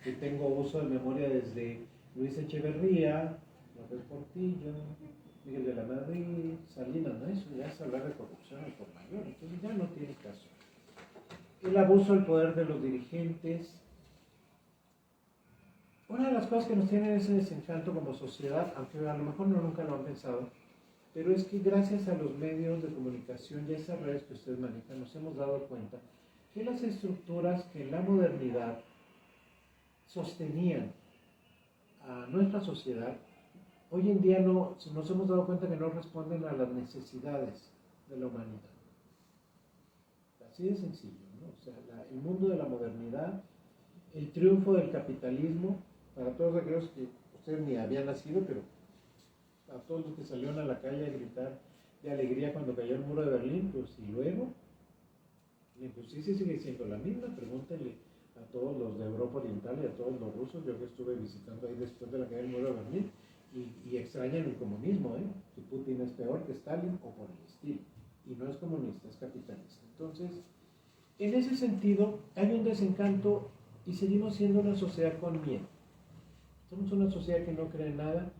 que tengo uso de memoria desde Luis Echeverría, López Portillo, Miguel de la Madrid, Salinas, ¿no? Eso ya es hablar de corrupción al por mayor, entonces ya no tiene caso. El abuso del poder de los dirigentes. Una de las cosas que nos tiene ese desencanto como sociedad, aunque a lo mejor nunca lo han pensado, pero es que gracias a los medios de comunicación y a esas redes que ustedes manejan, nos hemos dado cuenta que las estructuras que en la modernidad sostenían a nuestra sociedad, hoy en día nos hemos dado cuenta que no responden a las necesidades de la humanidad. Así de sencillo, ¿no? O sea, el mundo de la modernidad, el triunfo del capitalismo, para todos aquellos que ustedes ni habían nacido, pero a todos los que salieron a la calle a gritar de alegría cuando cayó el muro de Berlín, pues y luego, la injusticia sigue siendo la misma. Pregúntenle a todos los de Europa Oriental y a todos los rusos, yo que estuve visitando ahí después de la caída del muro de Berlín, y extrañan el comunismo, que Putin es peor que Stalin o por el estilo, y no es comunista, es capitalista. Entonces, en ese sentido, hay un desencanto y seguimos siendo una sociedad con miedo. Somos una sociedad que no cree en nada,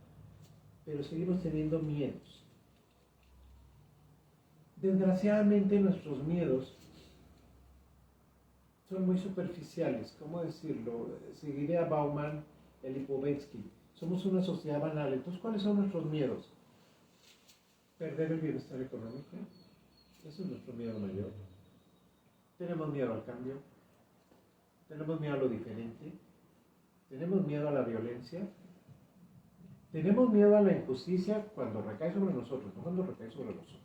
pero seguimos teniendo miedos. Desgraciadamente nuestros miedos son muy superficiales. ¿Cómo decirlo? Seguiré a Bauman y a Lipovetsky. Somos una sociedad banal. Entonces, ¿cuáles son nuestros miedos? Perder el bienestar económico. Ese es nuestro miedo mayor. Tenemos miedo al cambio. Tenemos miedo a lo diferente. Tenemos miedo a la violencia. Tenemos miedo a la injusticia cuando recae sobre nosotros, no cuando recae sobre los otros.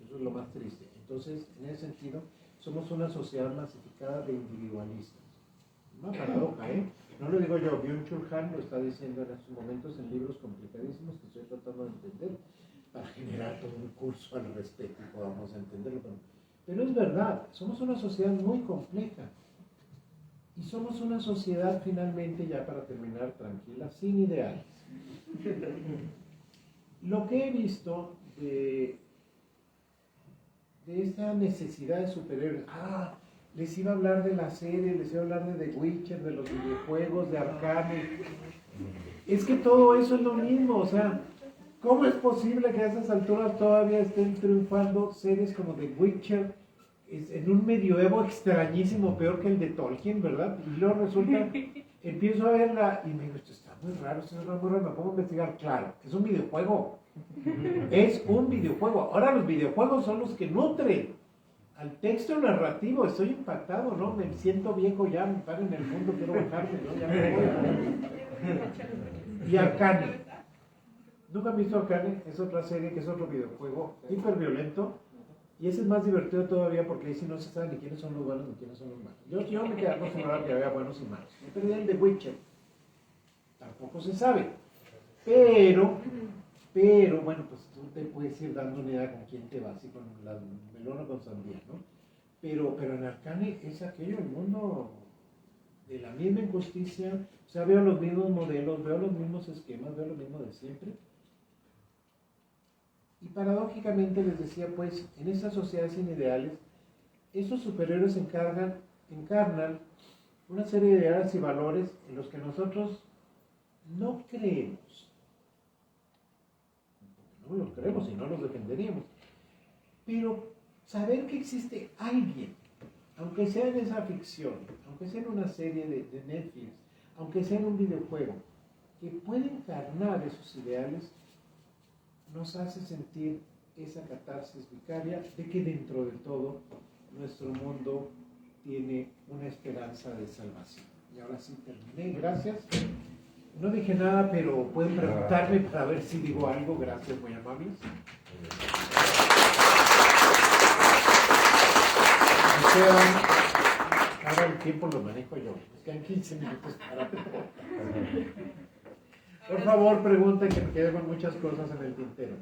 Eso es lo más triste. Entonces, en ese sentido, somos una sociedad masificada de individualistas. Una paradoja, ¿eh? No lo digo yo, Byung-Chul Han lo está diciendo en estos momentos en libros complicadísimos que estoy tratando de entender para generar todo un curso al respecto y podamos entenderlo. Pero es verdad, somos una sociedad muy compleja y somos una sociedad finalmente, ya para terminar tranquila, sin ideales. Lo que he visto de esta necesidad de superhéroes, les iba a hablar de la serie, les iba a hablar de The Witcher, de los videojuegos, de Arcane. Es que todo eso es lo mismo, o sea, ¿cómo es posible que a esas alturas todavía estén triunfando series como The Witcher en un medioevo extrañísimo, peor que el de Tolkien, ¿verdad? Y luego resulta, empiezo a verla y me digo, esto está muy raro, me pongo a investigar, claro, es un videojuego. Es un videojuego. Ahora los videojuegos son los que nutren al texto narrativo. Estoy impactado, ¿no? Me siento viejo ya, me paro en el mundo, quiero bajarme, ¿no? Ya me voy. Y Arcane. ¿Nunca han visto Arcane? Es otra serie que es otro videojuego hiper violento. Y ese es más divertido todavía porque ahí sí no se sabe ni quiénes son los buenos ni quiénes son los malos. Yo me quedé acostumbrado a que había buenos y malos. Me perdí el The Witcher. Tampoco se sabe. Pero, bueno, pues tú te puedes ir dando una idea con quién te vas y con la melona con sandía, ¿no? Pero en Arcane es aquello, el mundo de la misma injusticia. O sea, veo los mismos modelos, veo los mismos esquemas, veo lo mismo de siempre. Y paradójicamente les decía, pues, en estas sociedades sin ideales, esos superhéroes encarnan una serie de ideales y valores en los que nosotros no creemos. No los creemos y no los defenderíamos. Pero saber que existe alguien, aunque sea en esa ficción, aunque sea en una serie de Netflix, aunque sea en un videojuego, que puede encarnar esos ideales, nos hace sentir esa catarsis vicaria de que dentro de todo nuestro mundo tiene una esperanza de salvación. Y ahora sí terminé, gracias. No dije nada, pero pueden preguntarme para ver si digo algo. Gracias, muy amables. Ahora el tiempo lo manejo yo. Nos quedan 15 minutos para todo. Por favor, pregunten, que me quedé con muchas cosas en el tintero.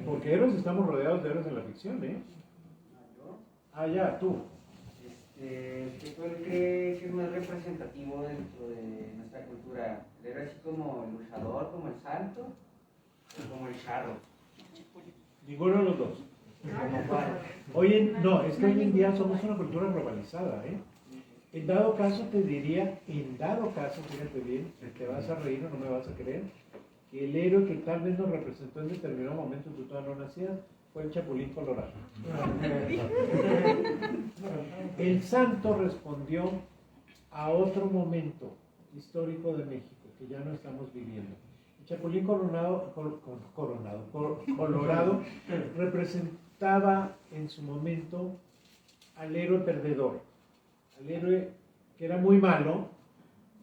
Porque héroes estamos rodeados de héroes en la ficción, ¿eh? Ya, tú. ¿Qué cree que es más representativo dentro de nuestra cultura? ¿El héroe así como el luchador, como el santo, o como el charro? Ninguno de los dos. ¿Como cuál? No, es que hoy en día somos una cultura globalizada, ¿eh? En dado caso te diría, fíjate bien, te vas a reír o no me vas a creer, que el héroe que tal vez nos representó en determinado momento, tú todavía no nacías, fue el Chapulín Colorado. El santo respondió a otro momento histórico de México que ya no estamos viviendo. El Chapulín Colorado representaba en su momento al héroe perdedor, al héroe que era muy malo,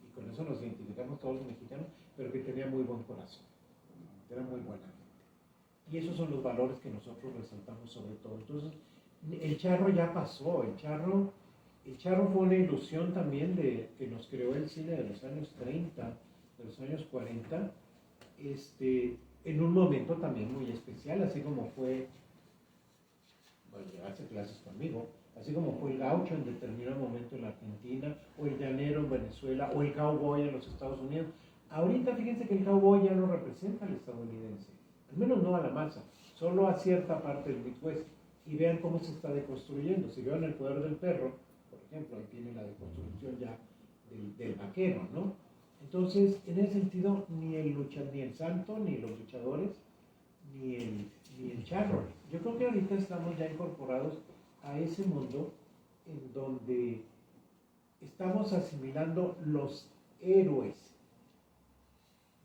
y con eso nos identificamos todos los mexicanos, pero que tenía muy buen corazón, era muy buena gente. Y esos son los valores que nosotros resaltamos sobre todo. Entonces, el charro ya pasó, el charro fue una ilusión también que nos creó el cine de los años 30, de los años 40, en un momento también muy especial, así como fue, bueno, llevarse clases conmigo, así como fue el gaucho en determinado momento en la Argentina, o el llanero en Venezuela, o el cowboy en los Estados Unidos. Ahorita fíjense que el cowboy ya no representa al estadounidense, al menos no a la masa, solo a cierta parte del Midwest. Y vean cómo se está deconstruyendo. Si vean El poder del perro, por ejemplo, ahí tiene la deconstrucción ya del vaquero, ¿no? Entonces, en ese sentido, ni el santo, ni los luchadores, ni el charro. Yo creo que ahorita estamos ya incorporados a ese mundo en donde estamos asimilando los héroes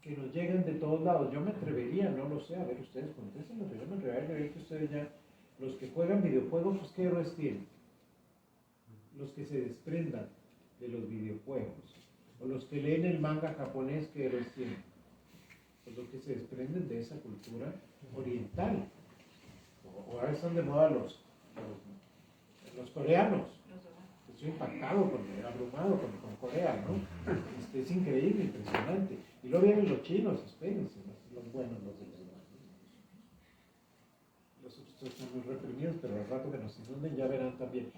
que nos llegan de todos lados. Yo me atrevería, no lo sé, a ver ustedes contéstenlo, pero yo me atrevería a creer que ustedes ya, los que juegan videojuegos, pues ¿qué héroes tienen? Los que se desprendan de los videojuegos, o los que leen el manga japonés, ¿qué héroes tienen? Pues los que se desprenden de esa cultura oriental. o ahora están de moda los coreanos. Estoy impactado, abrumado con Corea, ¿no? Es increíble, impresionante. Y luego vienen los chinos, espérense, los buenos, los de los buenos. Los otros son muy reprimidos, pero al rato que nos inunden ya verán también.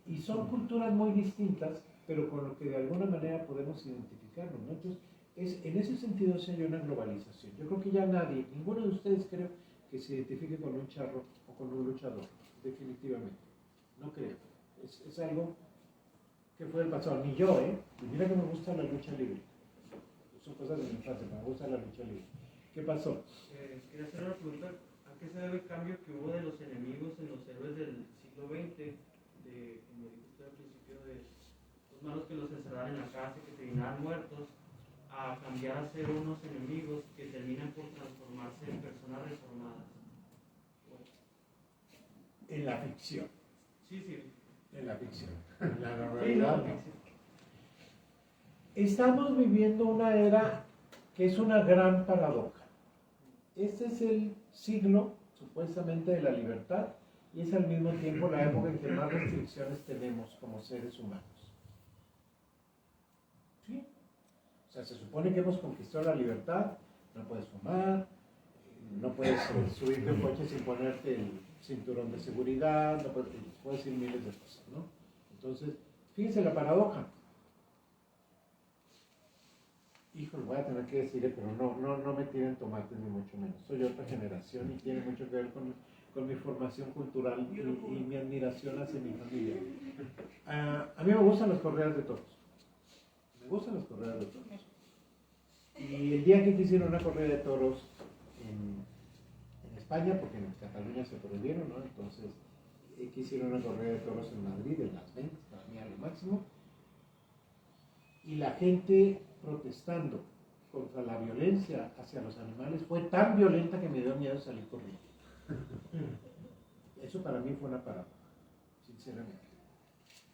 Y son culturas muy distintas, pero con lo que de alguna manera podemos identificarnos, ¿no? Entonces, en ese sentido sí hay una globalización. Yo creo que ya nadie, ninguno de ustedes creo que se identifique con un charro o con un luchador, definitivamente. No creo. Es algo que fue el pasado, ni yo, y mira que me gusta la lucha libre. Son cosas de mi infancia, me gusta la lucha libre. ¿Qué pasó? Quería hacer una pregunta, ¿a qué se debe el cambio que hubo de los enemigos en los héroes del siglo XX? Como dijo usted al principio, de los malos que los encerraran en la casa y que terminaran muertos, a cambiar a ser unos enemigos que terminan por transformarse en personas reformadas. Bueno. En la ficción. Sí. En la ficción. La realidad. Sí, no. Estamos viviendo una era que es una gran paradoja. Este es el siglo, supuestamente, de la libertad y es al mismo tiempo la época en que más restricciones tenemos como seres humanos. ¿Sí? O sea, se supone que hemos conquistado la libertad, no puedes fumar, no puedes subirte a un coche sin ponerte el cinturón de seguridad, no puedes decir miles de cosas, ¿no? Entonces, fíjense la paradoja. Híjole, voy a tener que decir, pero no me tiren tomates ni mucho menos. Soy otra generación y tiene mucho que ver con mi formación cultural y mi admiración hacia mi familia. A mí me gustan las correas de toros. Me gustan las correas de toros. Y el día que quisieron una correa de toros en España, porque en Cataluña se prohibieron, ¿no? Entonces quisieron una correa de toros en Madrid, en las ventas, para mí a lo máximo. Y la gente protestando contra la violencia hacia los animales fue tan violenta que me dio miedo salir corriendo. Eso para mí fue una paradoja, sinceramente.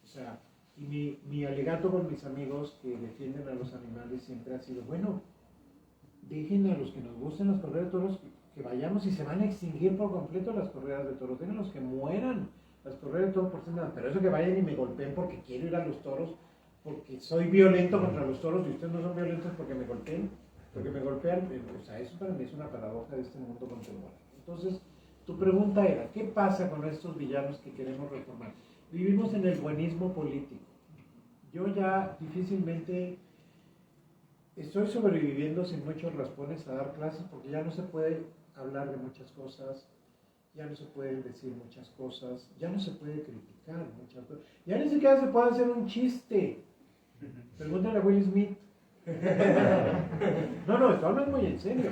O sea, y mi alegato con mis amigos que defienden a los animales siempre ha sido, bueno, dejen a los que nos gusten las correas de toros que vayamos y se van a extinguir por completo las correas de toros, déjenlos que mueran las correas de toros por ser nada, pero eso que vayan y me golpeen porque quiero ir a los toros, porque soy violento contra los toros y ustedes no son violentos porque me golpeen, o sea, eso para mí es una paradoja de este mundo contemporáneo. Entonces, tu pregunta era, ¿qué pasa con estos villanos que queremos reformar? Vivimos en el buenismo político. Yo ya difícilmente estoy sobreviviendo sin muchos raspones a dar clases porque ya no se puede hablar de muchas cosas, ya no se pueden decir muchas cosas, ya no se puede criticar muchas cosas, ya ni siquiera se puede hacer un chiste. Pregúntale a Will Smith. No, esto hablo muy en serio.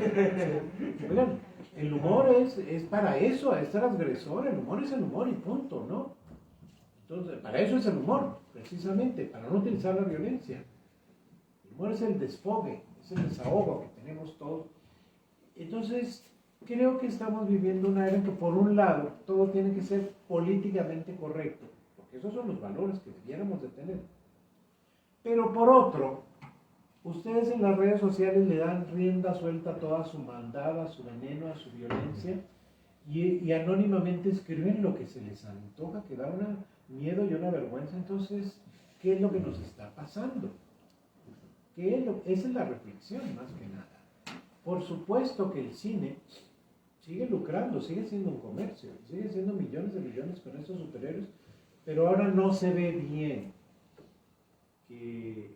Oigan, el humor es para eso, es transgresor, el humor es el humor y punto, ¿no? Entonces, para eso es el humor, precisamente, para no utilizar la violencia. El humor es el desfogue, es el desahogo que tenemos todos. Entonces, creo que estamos viviendo una era en que, por un lado, todo tiene que ser políticamente correcto, porque esos son los valores que debiéramos de tener. Pero por otro, ustedes en las redes sociales le dan rienda suelta a toda su maldad, a su veneno, a su violencia, y anónimamente escriben lo que se les antoja, que da un miedo y una vergüenza. Entonces, ¿qué es lo que nos está pasando? Esa es la reflexión, más que nada. Por supuesto que el cine sigue lucrando, sigue siendo un comercio, sigue siendo millones de millones con estos superhéroes, pero ahora no se ve bien que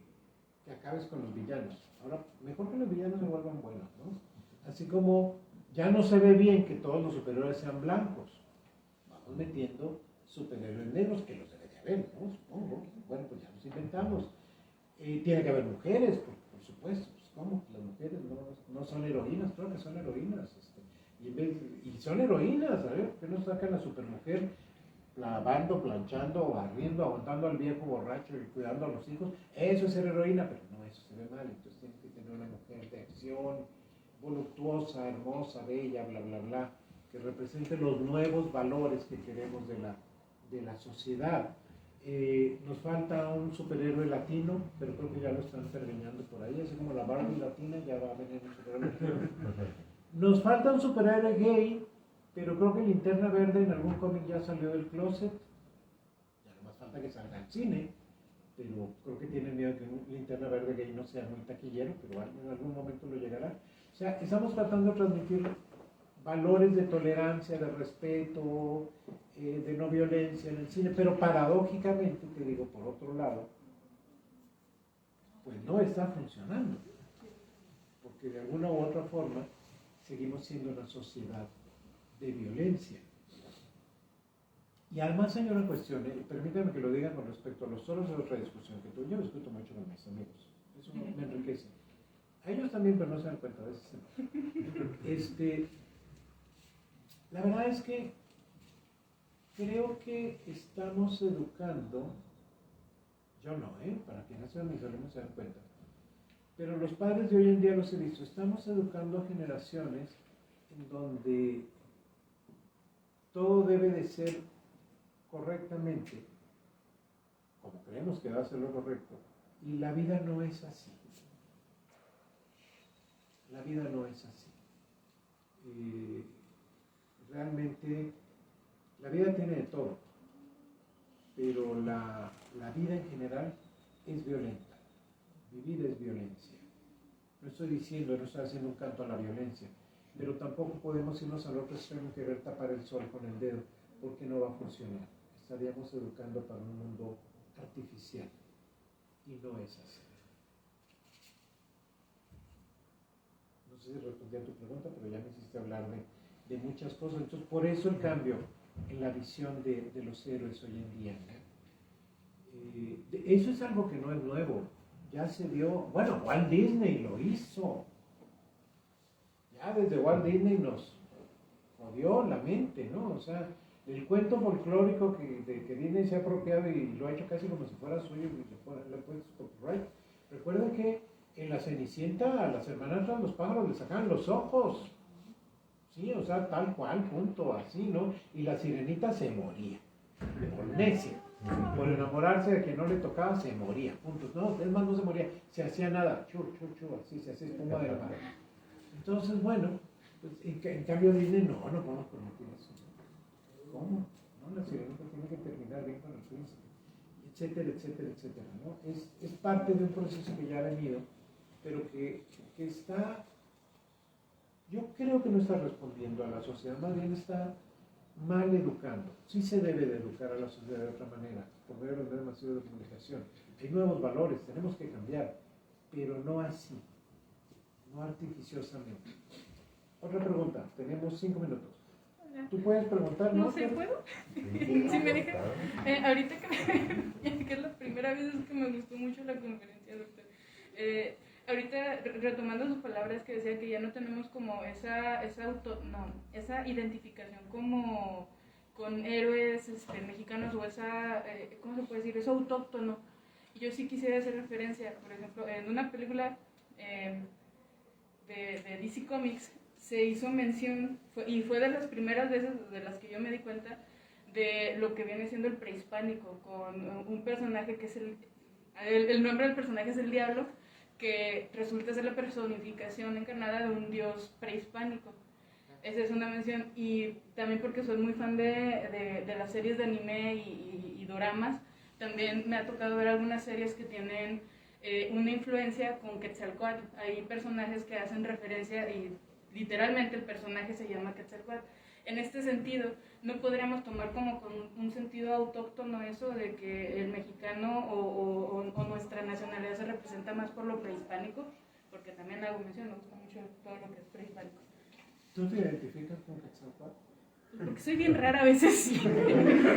acabes con los villanos. Ahora, mejor que los villanos se vuelvan buenos, ¿no? Así como ya no se ve bien que todos los superhéroes sean blancos. Vamos metiendo superhéroes negros, que los debe de haber, ¿no? Supongo. Bueno, pues ya los inventamos. Tiene que haber mujeres, por supuesto. Pues, ¿cómo? Las mujeres no son heroínas, creo que son heroínas. Y son heroínas, ¿sabes? ¿Por qué no sacan a la supermujer lavando, planchando, barriendo, aguantando al viejo borracho y cuidando a los hijos? Eso es ser heroína, pero no, eso se ve mal. Entonces tiene que tener una mujer de acción, voluptuosa, hermosa, bella, bla, bla, bla, que represente los nuevos valores que queremos de la sociedad. Nos falta un superhéroe latino, pero creo que ya lo están terminando por ahí, así como la Barbie latina, ya va a venir un superhéroe latino. Nos falta un superhéroe gay, pero creo que Linterna Verde en algún cómic ya salió del closet, ya no más falta que salga al cine, pero creo que tienen miedo que un Linterna Verde gay no sea muy taquillero, pero en algún momento lo llegará. O sea, estamos tratando de transmitir valores de tolerancia, de respeto, de no violencia en el cine, pero paradójicamente, te digo, por otro lado, pues no está funcionando, porque de alguna u otra forma seguimos siendo una sociedad de violencia. Y además hay una cuestión, permítame que lo diga con respecto a los solos de otra discusión que yo discuto mucho con mis amigos, eso me enriquece. A ellos también, pero no se dan cuenta, a veces la verdad es que creo que estamos educando, yo no, para quienes sean mis alumnos se dan cuenta, pero los padres de hoy en día los he visto, estamos educando a generaciones en donde todo debe de ser correctamente, como creemos que va a ser lo correcto, y la vida no es así. La vida no es así. Realmente la vida tiene de todo, pero la vida en general es violenta. Vivir es violencia. No estoy haciendo un canto a la violencia, pero tampoco podemos irnos al otro extremo y querer tapar el sol con el dedo, porque no va a funcionar. Estaríamos educando para un mundo artificial, y no es así. No sé si respondí a tu pregunta, pero ya me hiciste hablar de muchas cosas. Entonces, por eso el cambio en la visión de los héroes hoy en día, ¿no? Eso es algo que no es nuevo. Ya se dio, bueno, Walt Disney lo hizo. Ya desde Walt Disney nos jodió la mente, ¿no? O sea, el cuento folclórico que Disney se ha apropiado y lo ha hecho casi como si fuera suyo y le ha puesto copyright. Recuerden que en la Cenicienta a las hermanas los pájaros le sacaban los ojos. Sí, o sea, tal cual, punto, así, ¿no? Y la sirenita se moría, por necia, por enamorarse de que no le tocaba, se moría, punto. No, es más, no se moría, se hacía nada, así, se hacía espuma de la mar. Entonces, bueno, pues, en cambio Disney, no podemos permitir eso. ¿Cómo? No, la sirenita tiene que terminar bien con el príncipe, etcétera, ¿no? Es parte de un proceso que ya ha venido, pero que está... Yo creo que no está respondiendo a la sociedad, más bien está mal educando. Sí se debe de educar a la sociedad de otra manera, por medio de los medios masivos de comunicación. Hay nuevos valores, tenemos que cambiar, pero no así, no artificiosamente. Otra pregunta, tenemos 5 minutos. Hola. ¿Tú puedes preguntar? No sé, ¿puedo? Sí, me dejan. Ahorita que es la primera vez que me gustó mucho la conferencia, doctor. Ahorita, retomando sus palabras que decía que ya no tenemos como esa identificación como con héroes mexicanos o esa, ¿cómo se puede decir? Eso autóctono. Y yo sí quisiera hacer referencia, por ejemplo, en una película de DC Comics se hizo mención, y fue de las primeras veces de las que yo me di cuenta de lo que viene siendo el prehispánico, con un personaje que es el nombre del personaje es el Diablo, que resulta ser la personificación encarnada de un dios prehispánico. Esa es una mención, y también porque soy muy fan de las series de anime y doramas, también me ha tocado ver algunas series que tienen una influencia con Quetzalcóatl. Hay personajes que hacen referencia y literalmente el personaje se llama Quetzalcóatl. En este sentido, no podríamos tomar como con un sentido autóctono eso de que el mexicano o nuestra nacionalidad se representa más por lo prehispánico, porque también hago mención, me gusta mucho todo lo que es prehispánico. ¿Tú te identificas con Quetzalcóatl? Porque soy bien rara a veces, sí.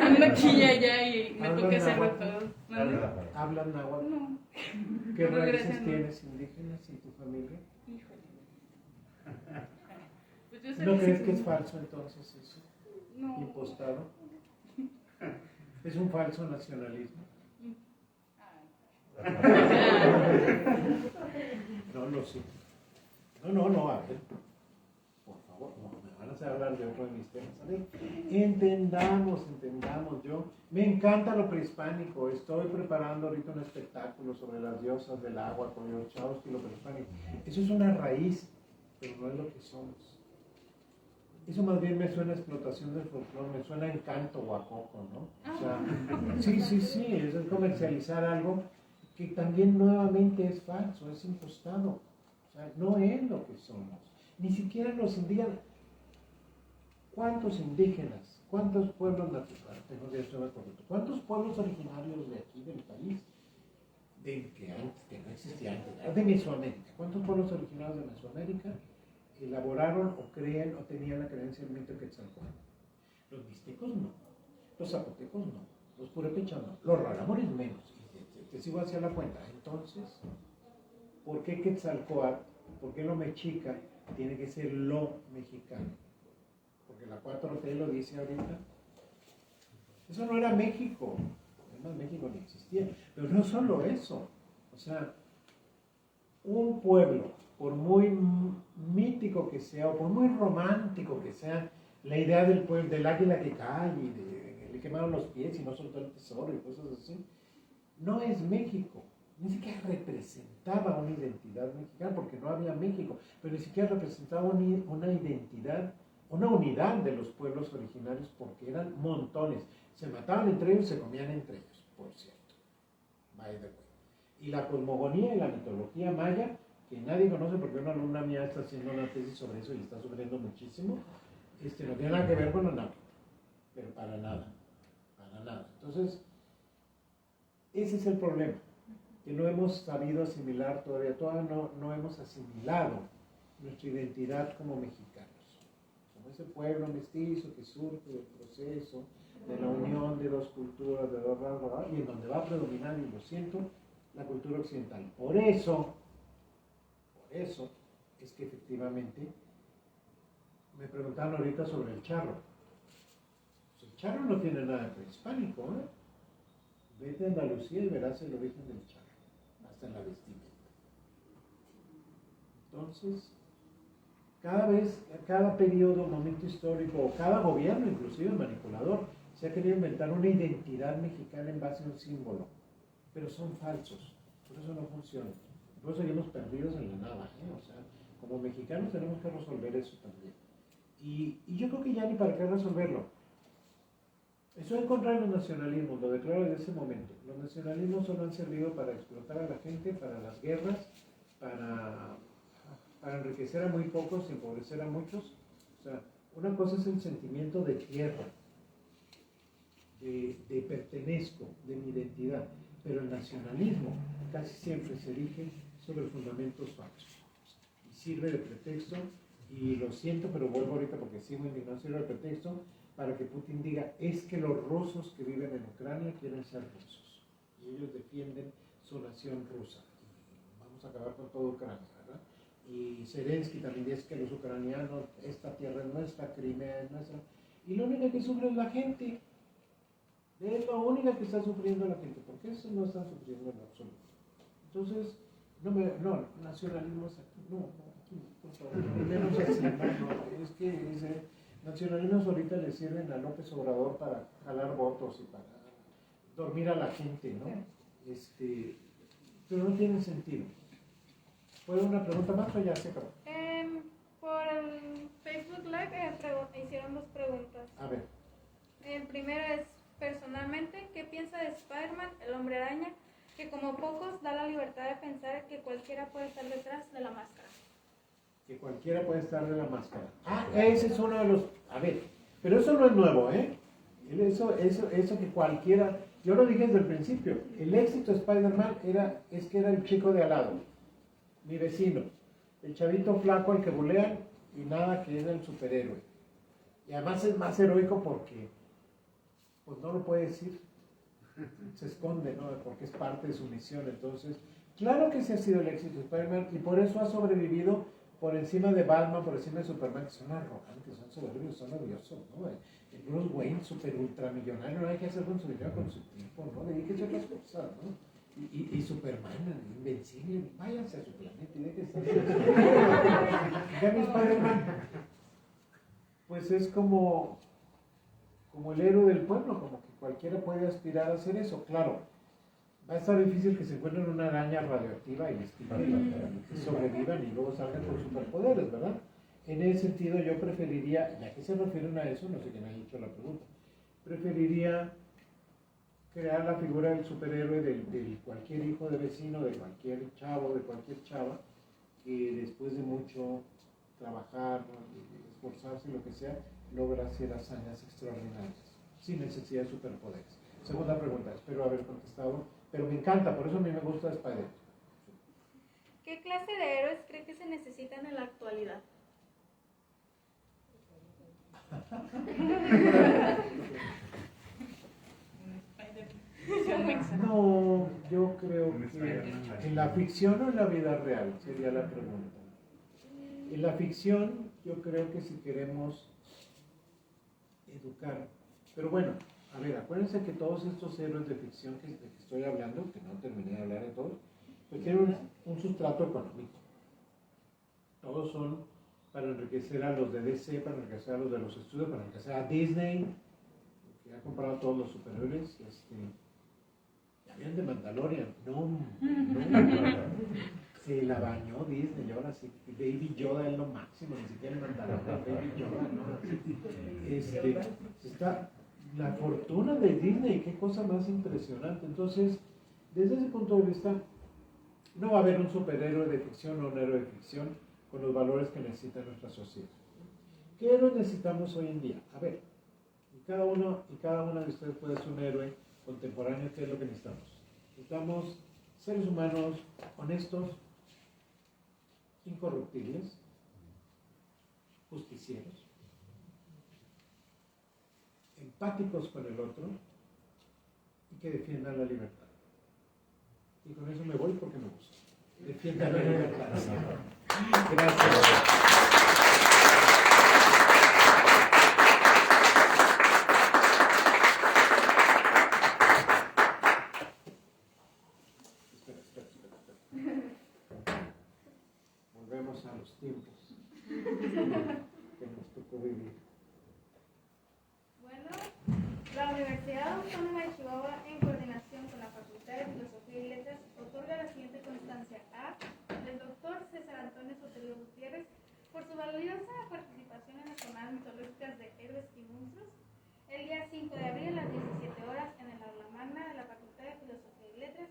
Ando aquí y allá y me toca hacerlo todo. ¿Hablan náhuatl? No. ¿Qué No, raíces gracias, no. tienes indígenas en tu familia? Híjole. Pues yo sé ¿No crees sí, que es falso entonces eso? No. Impostado. Es un falso nacionalismo. No lo sé. No, a ver. Por favor, no me van a hacer hablar de otro de mis temas. A ver, entendamos. Yo me encanta lo prehispánico. Estoy preparando ahorita un espectáculo sobre las diosas del agua con los chavos y lo prehispánico. Eso es una raíz, pero no es lo que somos. Eso más bien me suena a explotación del folclore, me suena a encanto o a coco, ¿no? O sea, sí, eso es comercializar algo que también nuevamente es falso, es impostado. O sea, no es lo que somos. Ni siquiera los indígenas. ¿Cuántos indígenas? ¿Cuántos pueblos naturales? ¿Cuántos pueblos originarios de aquí del país? Que no existía antes, de Mesoamérica. ¿Cuántos pueblos originarios de Mesoamérica elaboraron o creen o tenían la creencia del mito de Quetzalcóatl? Los mixtecos no, los zapotecos no, los purépechas no, los rarámuris menos. Y te sigo hacia la cuenta. Entonces, ¿por qué Quetzalcóatl, por qué lo mexica tiene que ser lo mexicano? Porque la 4T lo dice ahorita. Eso no era México. Además, México no existía. Pero no solo eso. O sea, un pueblo, por muy mítico que sea, o por muy romántico que sea, la idea del pueblo, del águila que cae, y le quemaron los pies y no soltó el tesoro y cosas así, no es México. Ni siquiera representaba una identidad mexicana, porque no había México, pero ni siquiera representaba una identidad, una unidad de los pueblos originarios, porque eran montones. Se mataban entre ellos y se comían entre ellos, por cierto. By the way. Y la cosmogonía y la mitología maya, que nadie conoce porque una alumna mía está haciendo una tesis sobre eso y está sufriendo muchísimo, no tiene nada que ver con la náhuatl, pero para nada. Entonces, ese es el problema, que no hemos sabido asimilar todavía no hemos asimilado nuestra identidad como mexicanos, como ese pueblo mestizo que surge del proceso de la unión de dos culturas, de dos razas, y en donde va a predominar, y lo siento, la cultura occidental. Por eso es que efectivamente me preguntaban ahorita sobre el charro. Pues el charro no tiene nada de prehispánico, ¿eh? Vete a Andalucía y verás el origen del charro, hasta en la vestimenta. Entonces, cada periodo, momento histórico, o cada gobierno, inclusive manipulador, se ha querido inventar una identidad mexicana en base a un símbolo, pero son falsos, por eso no funciona. Por eso seguimos perdidos en la nada, ¿eh? O sea, como mexicanos tenemos que resolver eso también. Y yo creo que ya ni para qué resolverlo. Estoy en contra de los nacionalismos, lo declaro desde ese momento. Los nacionalismos solo han servido para explotar a la gente, para las guerras, para enriquecer a muy pocos y empobrecer a muchos. O sea, una cosa es el sentimiento de tierra, de pertenezco, de mi identidad, pero el nacionalismo casi siempre se erige sobre fundamentos falsos y sirve de pretexto, y lo siento, pero vuelvo ahorita porque sigo indignado, sirve de pretexto para que Putin diga, es que los rusos que viven en Ucrania quieren ser rusos y ellos defienden su nación rusa y vamos a acabar con toda Ucrania, ¿verdad? Y Zelensky también dice que los ucranianos, esta tierra es nuestra, Crimea es nuestra, y lo único que sufre es la gente. Es lo único que está sufriendo la gente, porque eso no están sufriendo en absoluto. Entonces, nacionalismo es aquí, aquí, por favor, menos así, es que nacionalismos ahorita le sirven a López Obrador para jalar votos y para dormir a la gente, ¿no? Pero no tienen sentido. ¿Puedo una pregunta más o ya se acabó? Por el Facebook Live hicieron 2 preguntas. A ver. El primero es, personalmente, ¿qué piensa de Spider-Man, el Hombre Araña, que como pocos da la libertad de pensar que cualquiera puede estar detrás de la máscara? Que cualquiera puede estar de la máscara. Ese es uno de los... A ver, pero eso no es nuevo, ¿eh? Eso que cualquiera... Yo lo dije desde el principio. El éxito de Spider-Man es que era el chico de al lado, mi vecino, el chavito flaco al que bulean y nada, que era el superhéroe. Y además es más heroico porque pues no lo puede decir, se esconde, ¿no? Porque es parte de su misión. Entonces, claro que ese ha sido el éxito de Spider-Man y por eso ha sobrevivido por encima de Batman, por encima de Superman, que son arrogantes, son soberbios, son odiosos, ¿no? El Bruce Wayne, super ultramillonario, no hay que hacer con su dinero, con su tiempo, ¿no? Dedíquese a otras cosas, ¿no? Y Superman, invencible, váyanse a su planeta y déjense de Spider-Man, pues es como el héroe del pueblo, como que cualquiera puede aspirar a hacer eso. Claro, va a estar difícil que se encuentren una araña radioactiva y les pique y que sobrevivan y luego salgan con superpoderes, ¿verdad? En ese sentido yo preferiría, ya que se refieren a eso, no sé quién ha hecho la pregunta, preferiría crear la figura del superhéroe de cualquier hijo de vecino, de cualquier chavo, de cualquier chava, que después de mucho trabajar, esforzarse, lo que sea, logra hacer hazañas extraordinarias, sin necesidad de superpoderes. Segunda pregunta, espero haber contestado, pero me encanta, por eso a mí me gusta Spider. ¿Qué clase de héroes cree que se necesitan en la actualidad? No, yo creo que en la ficción o en la vida real sería la pregunta. En la ficción yo creo que si queremos educar, pero bueno, a ver, acuérdense que todos estos héroes de ficción de que estoy hablando, que no terminé de hablar de todos, pues tienen un sustrato económico. Todos son para enriquecer a los de DC, para enriquecer a los de los estudios, para enriquecer a Disney, que ha comprado todos los superhéroes. Ya vienen de Mandalorian. No, se la bañó Disney, y ahora sí, Baby Yoda es lo máximo, ni siquiera el Mandalorian, Baby Yoda, ¿no? Está la fortuna de Disney, qué cosa más impresionante. Entonces, desde ese punto de vista, no va a haber un superhéroe de ficción o un héroe de ficción con los valores que necesita nuestra sociedad. ¿Qué héroes necesitamos hoy en día? A ver, y cada una de ustedes puede ser un héroe contemporáneo. ¿Qué es lo que necesitamos? Necesitamos seres humanos honestos, incorruptibles, justicieros, empáticos con el otro y que defiendan la libertad. Y con eso me voy porque me gusta. Defiendan la libertad. Gracias. Volvemos a los tiempos que nos tocó vivir. Bueno, la Universidad Autónoma de Chihuahua, en coordinación con la Facultad de Filosofía y Letras, otorga la siguiente constancia a el doctor César Antonio Sotelio Gutiérrez por su valiosa participación en las jornadas mitológicas de Héroes y Monstruos el día 5 de abril a las 17 horas en el aula magna de la Facultad de Filosofía y Letras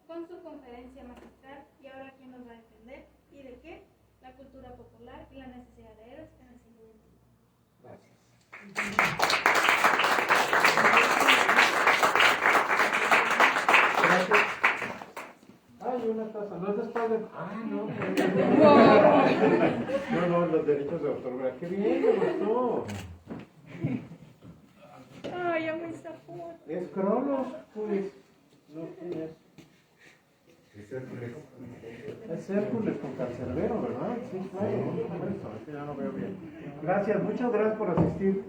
con su conferencia magistral ¿Y ahora quién nos va a defender? ¿Y de qué? La cultura popular y la necesidad de héroes en el siglo XXI. Gracias. Gracias. Ay, una taza. No es después de... Ah, no. No, los derechos de autor. ¿Verdad? ¡Qué bien! Me gustó. Ay, ya me está fuerte. Es Cronos, pues. No, ¿quién es? Es Hércules con Cancerbero, ¿verdad? Sí, claro. Por eso, es que ya no veo bien. Gracias, muchas gracias por asistir.